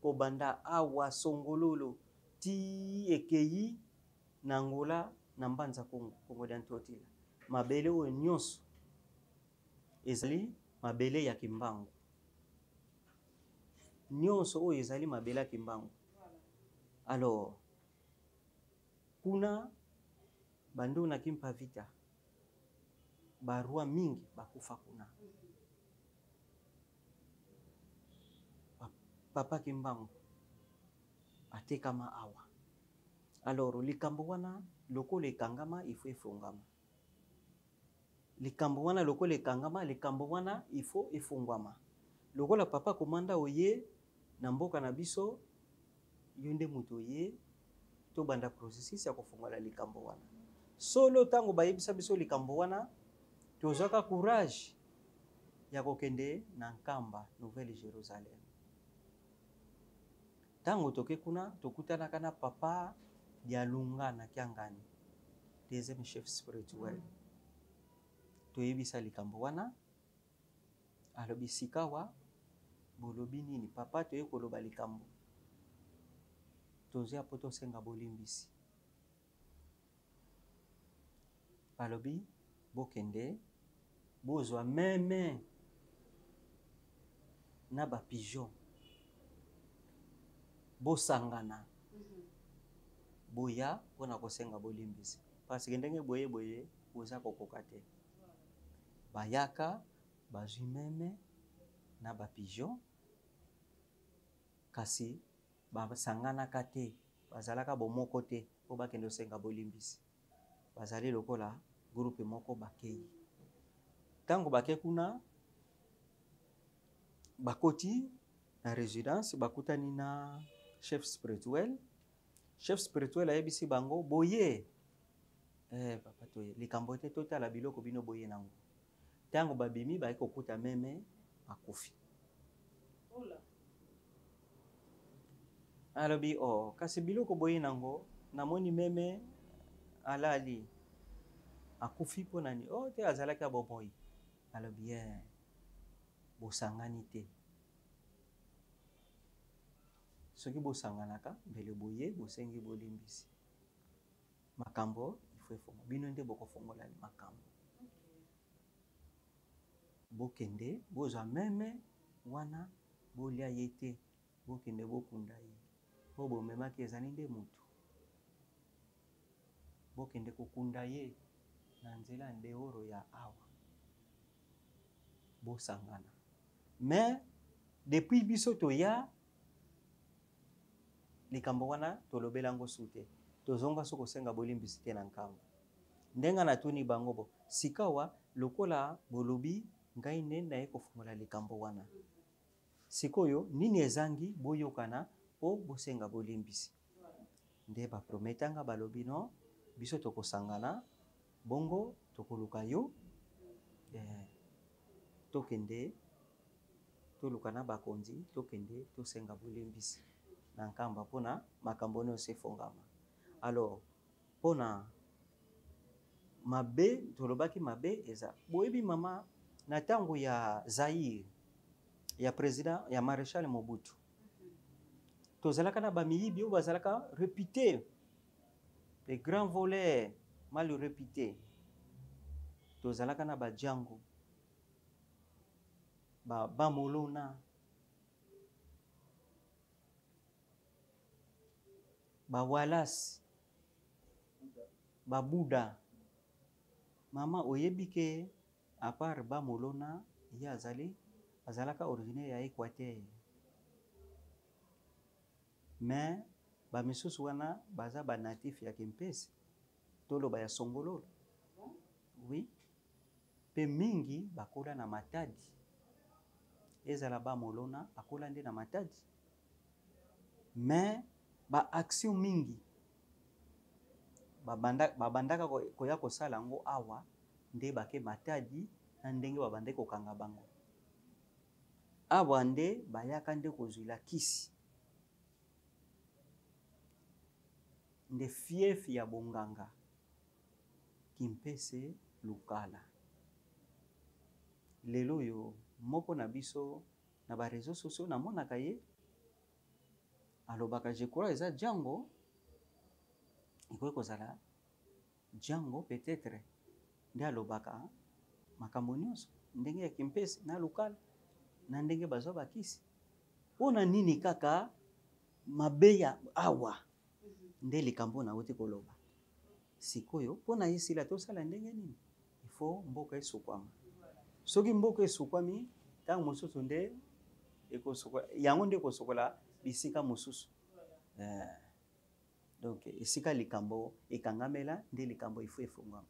kobanda awa Songololo ti ekeyi na Angola na Mbanza Kongo d'Antotila. Mabele oyo nyonso ezali mabele ya Kimbangu, nyonso oyo ezali mabele ya Kimbangu. Alors kuna bando na kimpa vita barua mingi bakufa kuna. Papa Kimbangu atekama awa. Alors likambo wana lokole kangama ifo efungama. Likambo wana lokole kangama likambo wana ifo efungwama. Lokola papa komanda oye na mboka na biso yonde muto ye to banda processus ya kofungola likambo wana. Solo tango bayebisa biso likambo wana tozaka courage ya kokende na nkamba Nouvelle Jérusalem. Tango toke kuna tokutana kana papa Dialunga na Kiangani, deuxième chef spirituel. Toyebisa likambo wana alobi sikawa bolobi nini papa toye koloba likambo tozia poto senga bolimbisi. Balobi bokende bozwa meme na ba pigeon bosangana boya mpona kosenga bolimbisi parce que ndenge boye boye oza kokoka te bayaka bazwi meme na bapigeon kasi basanganaka te bazalaka bomoko te po bakende kosenga bolimbisi bazali lokola groupe moko bakei ntango bake kuna bakoti na résidence bakutani na chef spirituel ayebisi bango boye papa toye likambo te totala biloko bino boye nango ntango babimi baye kokuta meme akufi alobi kasi biloko boye nango namoni meme alali akufi mpo nani te azalaki abomoi alobi bosangani te soki bosanganaka mbele boye bosengi bolimbisi makambo ifo efongo bino nde bokofongola makambo bokende bozwa meme wana bolia ye te bokende bokunda ye po bomemaki ezali nde mutu bokende kokunda ye na nzela ndeoro ya awa bosangana mais depuis biso toya likambo wana tolobelango su te tozonga so kosenga bolimbisi te na nkambo ndenga natuni bango bo sikawa lokola bolobi ngai nde naye kofungola likambo wana sikoyo nini ezangi boyokana po bosenga bolimbisi nde baprometanga balobi no biso tokosangana bongo tokoluka yo tokende toluka na bakonzi tokende tosenga bolimbisi na nkamba mpona makambo nyonso efongama alors mpona mabe tolobaki mabe eza boyebi mama na ntango ya Zaire ya président ya maréchal Mobutu tozalaka na bamiyibi oyo bazalaka réputé les grands voleurs mal réputés tozalaka na bajango bamolona bawalasi babuda mama oyebi ke à part bamolona ye azalaka originaire ya Équateur mais bamisusu wana baza banatif ya Kimpese toloba ya Songololo oui pe mingi bakola na Matadi ezala bamolona akola nde na Matadi mais ba action mingi babandaka koya kosala yango awa nde bake Matadi na ndenge babandaki kokanga bango awa nde bayaka nde kozwila kisi nde fief ya bonganga Kimpese Lukala lelo yo moko na biso na ba réseaux sociaux namonaka ye alobaka je crois eza Django ikoki kozala Django peut-être nde alobaka makambo nyonso ndenge ya Kimpese na Lukala na ndenge bazwa bakisi mpona nini kaka mabe ya awa nde likambo na wote koloba sikoyo mpona esila tosala ndenge nini ifo mboka esukwama soki mboka esukwami ntango mosusu nde yango nde kosokola bisika mosusu donc esika likambo ekangamela nde likambo ifo efungwama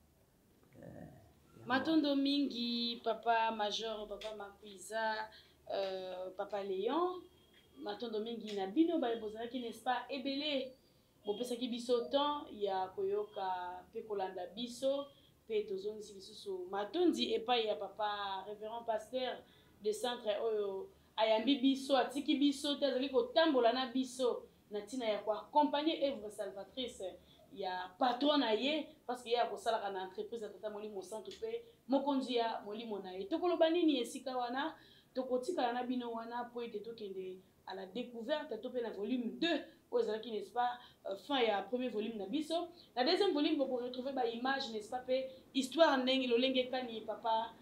matondo mingi papa major papa Makwiza papa Léon matondo mingi na bino bozalaki n'est-ce pas ebele bopesaki biso temps ya koyoka pe kolanda biso pe tozongisi bisusu matondi epai ya papa révérend pasteur de centre oyo ayambi biso atiki biso te azali kotambola na biso na ntina ya koaccompagner œuvre salvatrice ya patron na ye parce que ye akosalaka na entreprise ya tata molimo centre mpe mokonzi ya molimo na ye tokoloba nini esika wana tokotikala na bino wana po ete tokende à la découverte to pe na volume 2 oyo ezalaki n'est-ce pas fin ya premier volume na biso na deuxième volume boko retrouver ba image n'est-ce pas pe histoire ndenge lolenge kani papa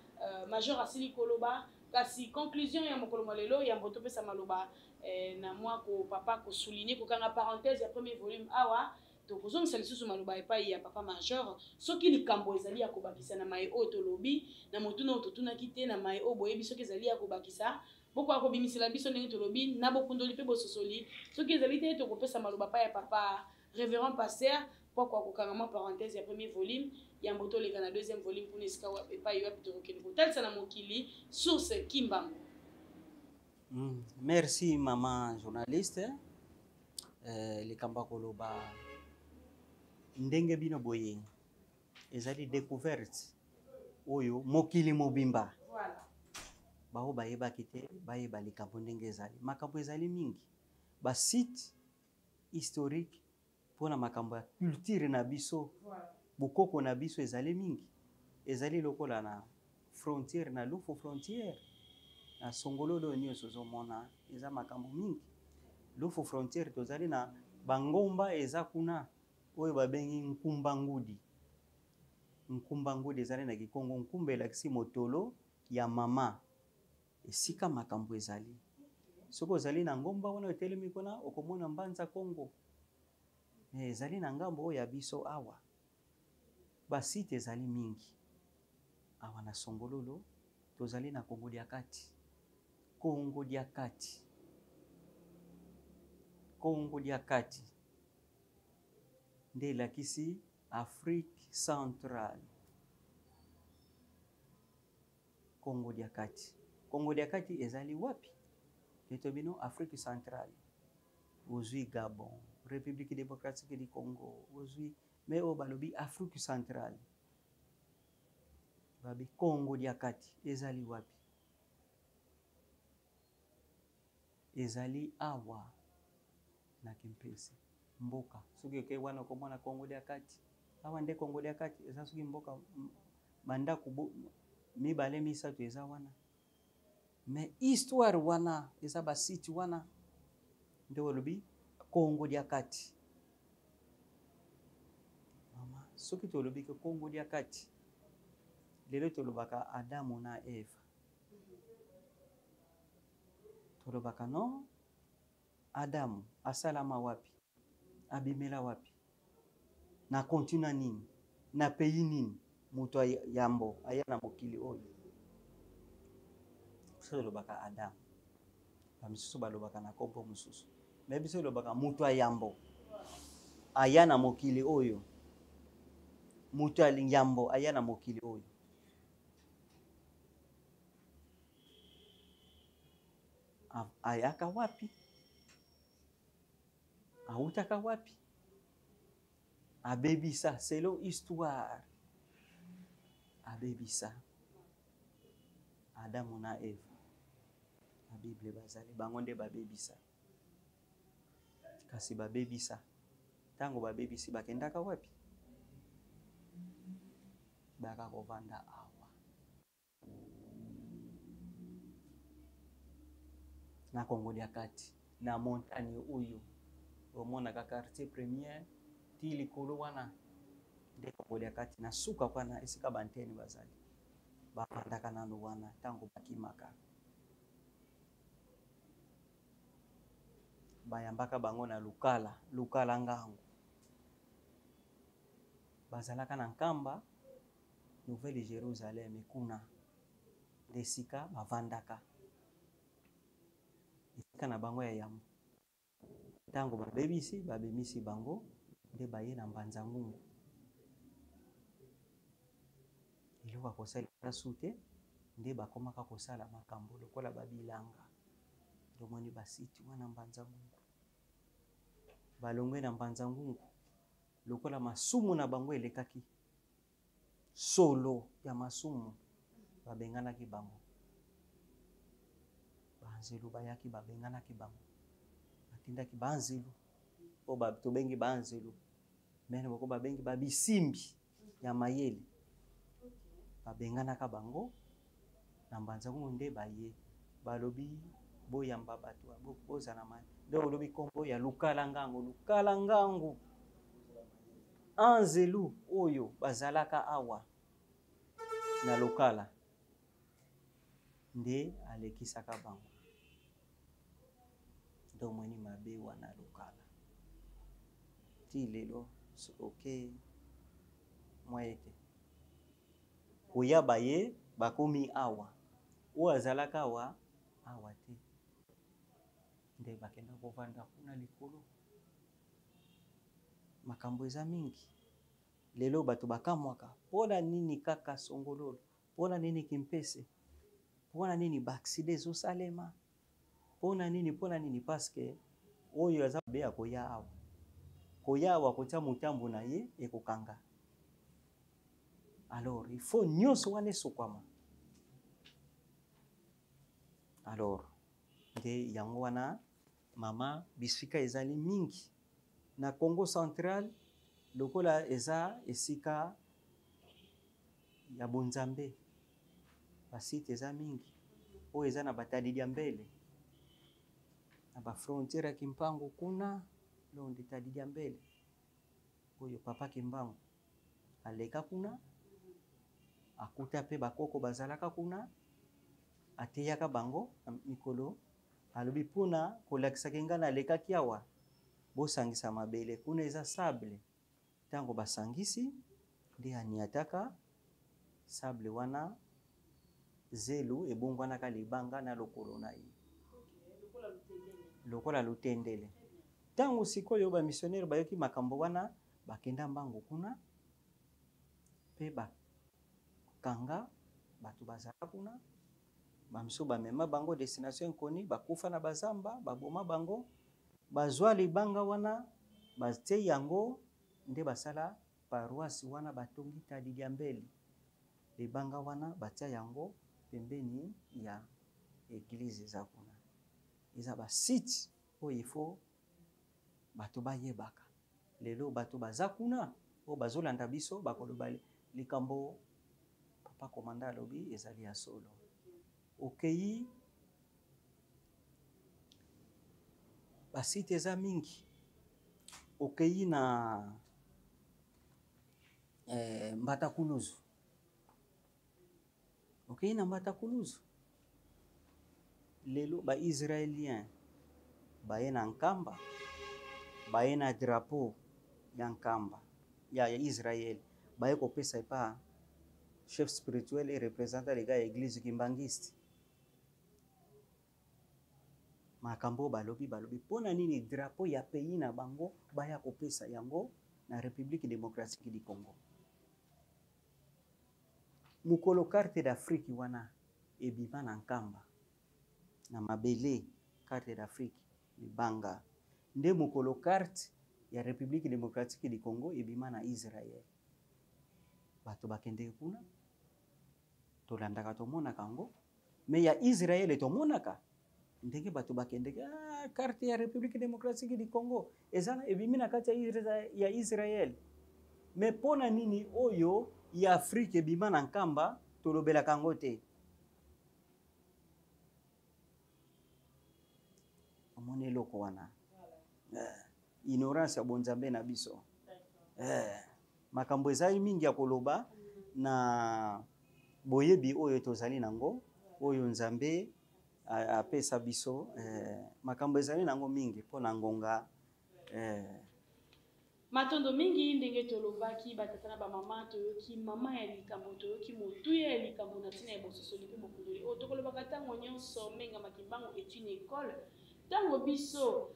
major asili koloba kasi conclusion ya mokolo malelo ya mboto pesa maloba na moi ko papa ko souligner ko kanga parenthèse ya premier volume awa to kozongisa lisusu maloba epai ya papa major soki likambo ezali ya kobakisa na mai oyo tolobi na motuna oyo totunaki te na mai oyo boyebi soki ezali ya kobakisa bokoka kobimisela biso ndenge tolobi na bokundoli mpe bososoli soki ezali te tokopesa maloba pa ya papa révérend pasteur pokwa kokanga mwa parenthèse ya premier volume ya mboto oleka na deuxième volume mpona esika epai wapi tokokende kotalisa na mokili source kimbango. Merci maman journaliste. Likambo koloba ndenge bino boye ezali découverte oyo mokili mobimba Voilà. bao bayebaki te bayeba likambo ndenge ezali makambo ezali mingi ba site historique mpona makambo ya culture na biso bokoko na biso ezali mingi ezali lokola na frontière na lufu frontière na songololo nyonso ozomona eza makambo mingi lufu frontière tozali na bangomba eza kuna oyo babengi nkumba ngudi ezali na Kikongo nkumba elakisi motolo ya mama esika makambo ezali soki ozali na ngomba wana otelemi kuna okomona mbanza Kongo ezali na ngambo oyo ya biso awa basite ezali mingi awa na songololo tozali na Kongo dia kati Kongo dia kati nde elakisi Afrique centrale Kongo dia kati ezali wapi tetobino Afrique centrale ozwi Gabon République démocratique du Congo ozwi mais o balobi Afrique centrale babi Kongo dia kati ezali wapi ezali awa na Kimpese mboka soki oke wana komona Kongo dia kati awa nde Kongo dia kati eza soki mboka bandako mibale misato eza wana mais histoire wana eza basiti wana nde olobi Kongo dia kati mama soki tolobi ke Kongo dia kati lelo tolobaka Adamu na Eva tolobaka non Adamu asalama wapi abimela wapi na kontina nini na pays nini muto yambo aya na mokili oyo so lobaka Adamu bamisusu balobaka na kombo mususu mais biso lobaka muto yambo aya na mokili oyo muto yambo aya na mokili oyo ayaka wapi autaka wapi abebisa selon histoire abebisa Adamu na Eva na Bible bazali bango nde babebisa kasi babebisa tango babebisi bakendaka wapi baka kovanda awa na Kongo dia kati na montagne oyo omonaka quartier première ti likolo wana nde Kongo dia kati na suka kwana esika bantene bazali bafandaka nano wana tango bakimaka bayambaka bango na lukala ngango bazalaka na nkamba Nouvelle Jérusalem kuna desika bavandaka esika na bango ya yambo tango babemisi bango nde baye na mbanza ngungu iloko kosalisa sute nde bakomaka kosala makambo lokola babilanga domoni basiti wana mbanza ngungu balongwe na mbanza ngungu lokola masumu na bango elekaki solo ya masumu babenganaki bango banzelu bayaki babenganaki bango batindaki banzelu o tobengi banzelu mene bako babengi babisimbi ya mayele babenganaka bango na mbanza ngungu nde baye balobi boyamba bato bozana mani nde olobi kombo ya lukala ngango anzelu oyo bazalaka awa na lokala nde alekisaka bango. Ndo mweni mabe wana lokala ti lelo oke mwayete koyaba ye bakomi awa o azalaka awa awa te nde bakenda kovanda kuna likolo. Makambo eza mingi lelo bato bakamwaka mpona nini kaka songololo, mpona nini kimpese, mpona nini baakside ezosalema, mpona nini paske oyo aza be akoya awa, koya awa kotia motambo na ye ekokanga. Alors il faut nyonso wana esokwama. Alors nde yango wana mama bisika ezali mingi na Congo central lokola eza esika ya bonzambe, basite eza mingi oyo eza na batadidi ya mbele na bafrontiere ya Kimpangu kuna londe tadidi ya mbele oyo papa Kimbangu aleka kuna akuta pe bakoko bazalaka kuna ateyaka bango mikolo alobi puna kolakisaka nga na lekaki awa bosangisa mabele kuna eza sable tango basangisi nde aniataka sable wana zelu ebongwanaka libanga na lokolo na ye lokola lutendele. Tango sikoyo ba missionnaire bayoki makambo wana bakenda mbango kuna pe bakanga bato bazala kuna bamso bamema bango destination koni bakufa na bazamba baboma bango bazwa libanga wana batie yango nde basala paroisse wana batongi tadidi ya mbele libanga wana batia yango pembeni ya église eza kuna eza ba site oyo ifo bato bayebaka lelo bato baza kuna o bazolanda biso bakoloba likambo papa komanda alobi ezali ya solo. Okei basite eza mingi okei na Mbata Kuluzu. Okei na Mbata Kuluzu lelo ba Israélien baye na nkamba baye na drapeau ya nkamba ya Israël baye kopesa epa chef spirituel et représentant les gars église kimbangiste makambo balobi pona nini drapeau ya pays na bango baya kopesa yango na République démocratique du Congo. Mukolo carte d'Afrique wana ebima na nkamba na mabele carte d'Afrique libanga nde mukolo carte ya République démocratique du Congo ebima na Israël. Bato bakende kuna tolandaka tomonaka yango me ya Israël tomonaka ndenge bato bakende carte ya République démocratique du Congo ezana ebimi na kati ya Israël. Me pona nini oyo ya Afrique ebima na nkamba tolobelaka yango te. Omone loko wana ignorance ya bonzambe na biso makambo ezali mingi ya koloba na boyebi oyo tozali nango oyo nzambe apesa biso makambo ezali nango mingi pona ngonga matondo mingi ndenge tolobaki batata na bamama toyoki mama ya likambo toyoki motuya ya likambo na ntina ya bososoli mpe bokundoli oyo tokolobaka ntango nyonso Menga Makimbangu est une école tango biso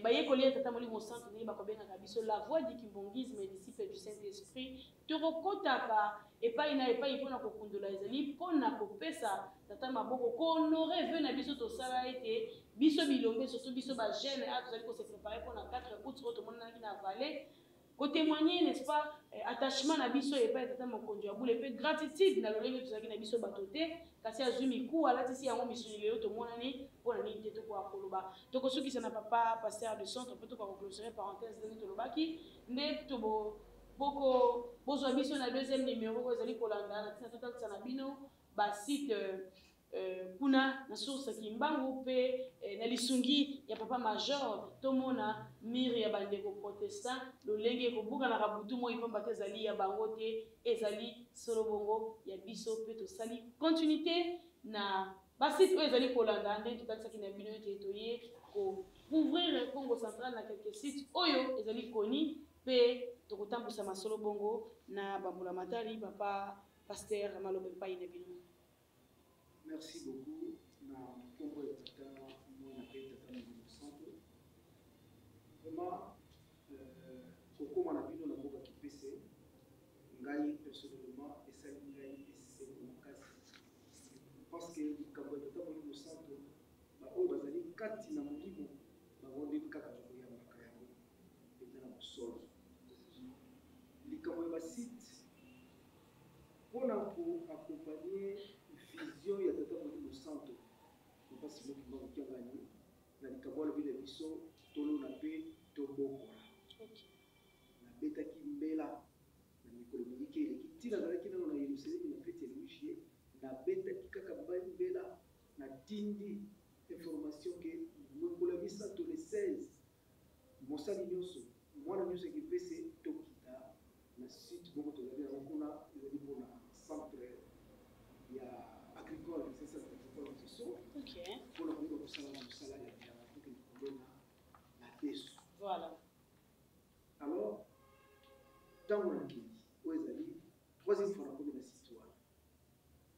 bayekoli ya tata molimo centre ndenge bakobengaka biso la voix du kimbongisme et disciple du Saint-Esprit tokokotaka epai na epai mpona kokundola ezali mpona kopesa tata maboko kohonore veu na biso tosala ete biso bilombe surtout biso bajeune a tozali kose prépare mpona 4 août oyo tomonanaki na vallée kotémoigner n'est-ce pas attachement na biso epai tata mokonzi ya bule mpe gratitude na lolenge tozalaki na biso bato te kasi azwi mikuwa alatisi yango misuni lelo tomonani mpona nini te tokoka koloba tokosukisa na papa pasteur de centre mpe tokoka koclosure parenthèse ndenge tolobaki nde bozwa biso na deuxième numéro oyo ezali kolanda na ntina totalisa na bino basite kuna na source Kimbangu mpe na lisungi ya papa major tomona mire ya bandeko protestant lolenge ekobukanaka butu moi ipamba te ezali ya bango te ezali solo bongo ya biso mpe tosali continuité na basite oyo ezali kolanda nde totalisaki na bino ete toye kocouvrir Congo central na quelques sites oyo ezali koni mpe tokotambwisa masolo bongo na bambula matari papa Pasteur Maloba epai na bino. Merci beaucoup na Congo ya tata mwana pe tata Mobutu Santo. Vraiment kokoma na bino na mboka kipese ngai personnellement esali ngai esengo makasi parce que likambo ya tata Mobutu Santo baoyo bazali kati na molimo bango nde kaka tokoyambaka yango eza na mosolo likambo ya basite mpona koaccompagne vision ya tata Mobutu Santo mpasi moki makokiangani na likambo alobi na biso tolona mpe tobokola nabetaki mbela na mikolo mingi eleki ntina azalaki nano na Yerusalemi na fete ya lugie nabetaki kaka mbela na tindi information ke mokolo ya misato le 16 mosali nyonso mwana nyonso ekipese tokita na site bongo tozali yango kuna ezali mpona centre ya agricole sasa agricole tiso mpona koyeba kosala mosala ya toke likolona na beso. Voilà. Alors ntango nakei oyo ezali troisième fois nakomi na site wana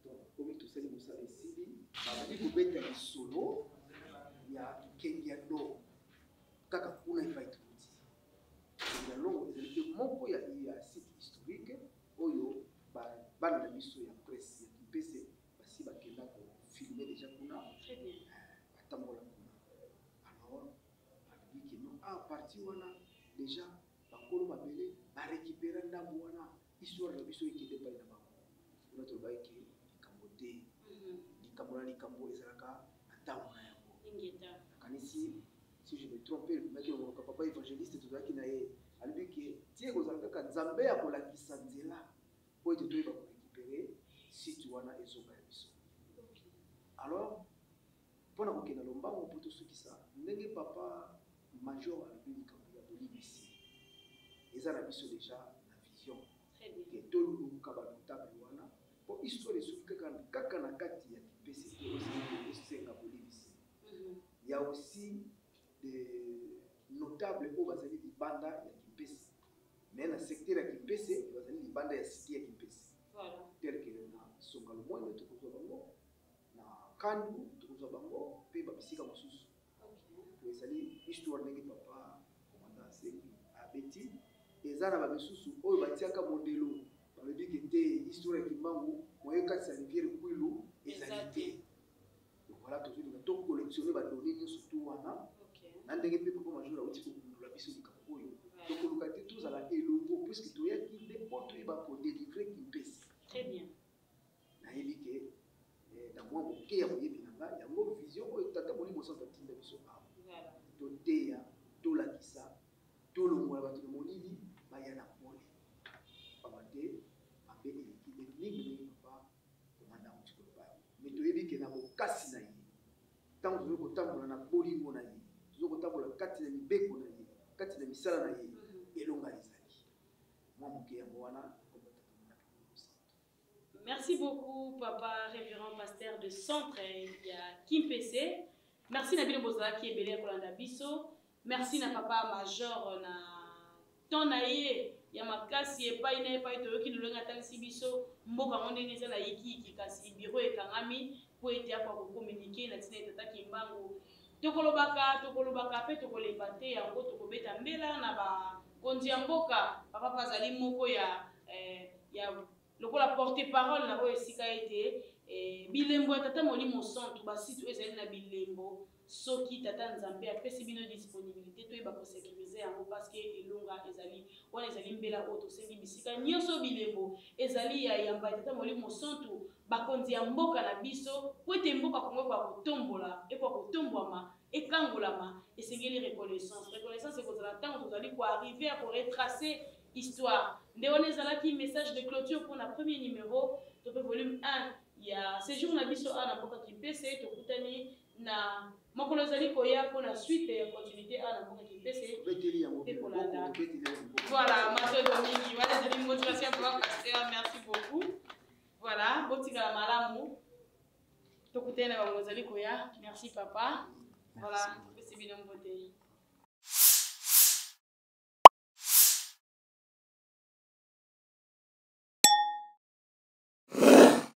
donc komi tosali mosala esili bazali kobeta lisolo ya kenge ya ndongo kaka kuna epai touti ya longo ezali mpe moko ya site historique oyo bana na biso ya presse ya kipese basi bakenda kofilme déjà kuna batambola kuna alors alobi ke non a parti wana déjà bakolo mabele barécupéra ndambo wana histoire na biso ekende epai na bango kuna tolobaki ke likambo te likambo na likambo ezalaka na ntango na yango nakanisi si je me trompe maki lomoloka papa évangéliste tozalaki na ye alobi ke tie kozala kaka nzambe ya kolakisa nzela po ete toyeba korécupere site wana ezonga ya biso. Alors mpona kokenda lombango mpo tosukisa ndenge papa major alobi likambo ya bolibisi eza na biso déjà na vision ke toluka banotable wana mpo histoire esuki kaka na kati ya kipese te esenga bolibisi. Il y a aussi des notables oyo bazali libanda ya kipese mais na secteur ya kipese bazali libanda ya cité ya kipese tel que na songa lomwene tokozwa bango na kandu tokozwa bango mpe babisika mosusu po ezali histoire ndenge papa komanda asengi abeti eza na bamisusu oyo batiaka modelo balobi ke te histoire ya kimbangu moye kati ya rivière kwilu ezali te. Voilà toujours to collectionner badonnées nyonso tu wana na ndenge mpe papa major awuti kokundula biso likambo oyo tokoluka te tozala elongo puisque toyaki nde mpo toyeba kodélivre kipesi. Très bien. nayebi ke na mwa moke ya moyebi na ngai yango vision oyo tata molimo santo atinda biso awa toteya tolakisa tolongola bato na molili baya na pole pamba te mabe eleki eningi ndenge papa komanda amuti koloba me toyebi ke na bokasi na ye ntango tozali kotambola na bolingo na ye tozali kotambola kati na mibeko na ye kati na misala na ye elonga ezali mwa moke yango wana. Merci beaucoup, Papa Révérend Pasteur de Centre Kimpese. Merci Nabino Bozala qui est belé pour l'andabiso. Merci na Papa Major na tonaye ya makasi e pa ina pa ito ki nulonga talisi biso mboka monde neza la yiki kasi biro e kangami po ete apa ko communiquer na tina tata kimbangu tokolobaka pe tokolebate yango tokobeta mbela na ba konzi ya mboka papa bazali moko ya lokola porte-parole na boye sika ete bilembo ya tata molimo santu basite ezali na bilembo soki tata nzambe apesi bino disponibilité toyeba kosécurize yango parce que elonga ezali wana ezali mbela oyo tosengi bisika nyonso bilembo ezali ya yamba ya tata molimo santu bakonzi ya mboka na biso po ete mboka kongo bakotombola ekwa kotombwama ekangolama esengeli reconnaissance ekozala ntango tozali koarrive ya koretracer histoire. Ndéone Zalaki, message de clôture pour le premier numéro, top volume 1. Il y a séjour na biso à n'importe qui PC, to kutani na makolo zali koya pour la suite et continuité à n'importe qui PC. Voilà, Mathieu Dominique, voilà de motivation pour pasteur, merci beaucoup. Voilà, botika malamu. To beaucoup tena ba mozali koya. Merci papa. Voilà, c'est bien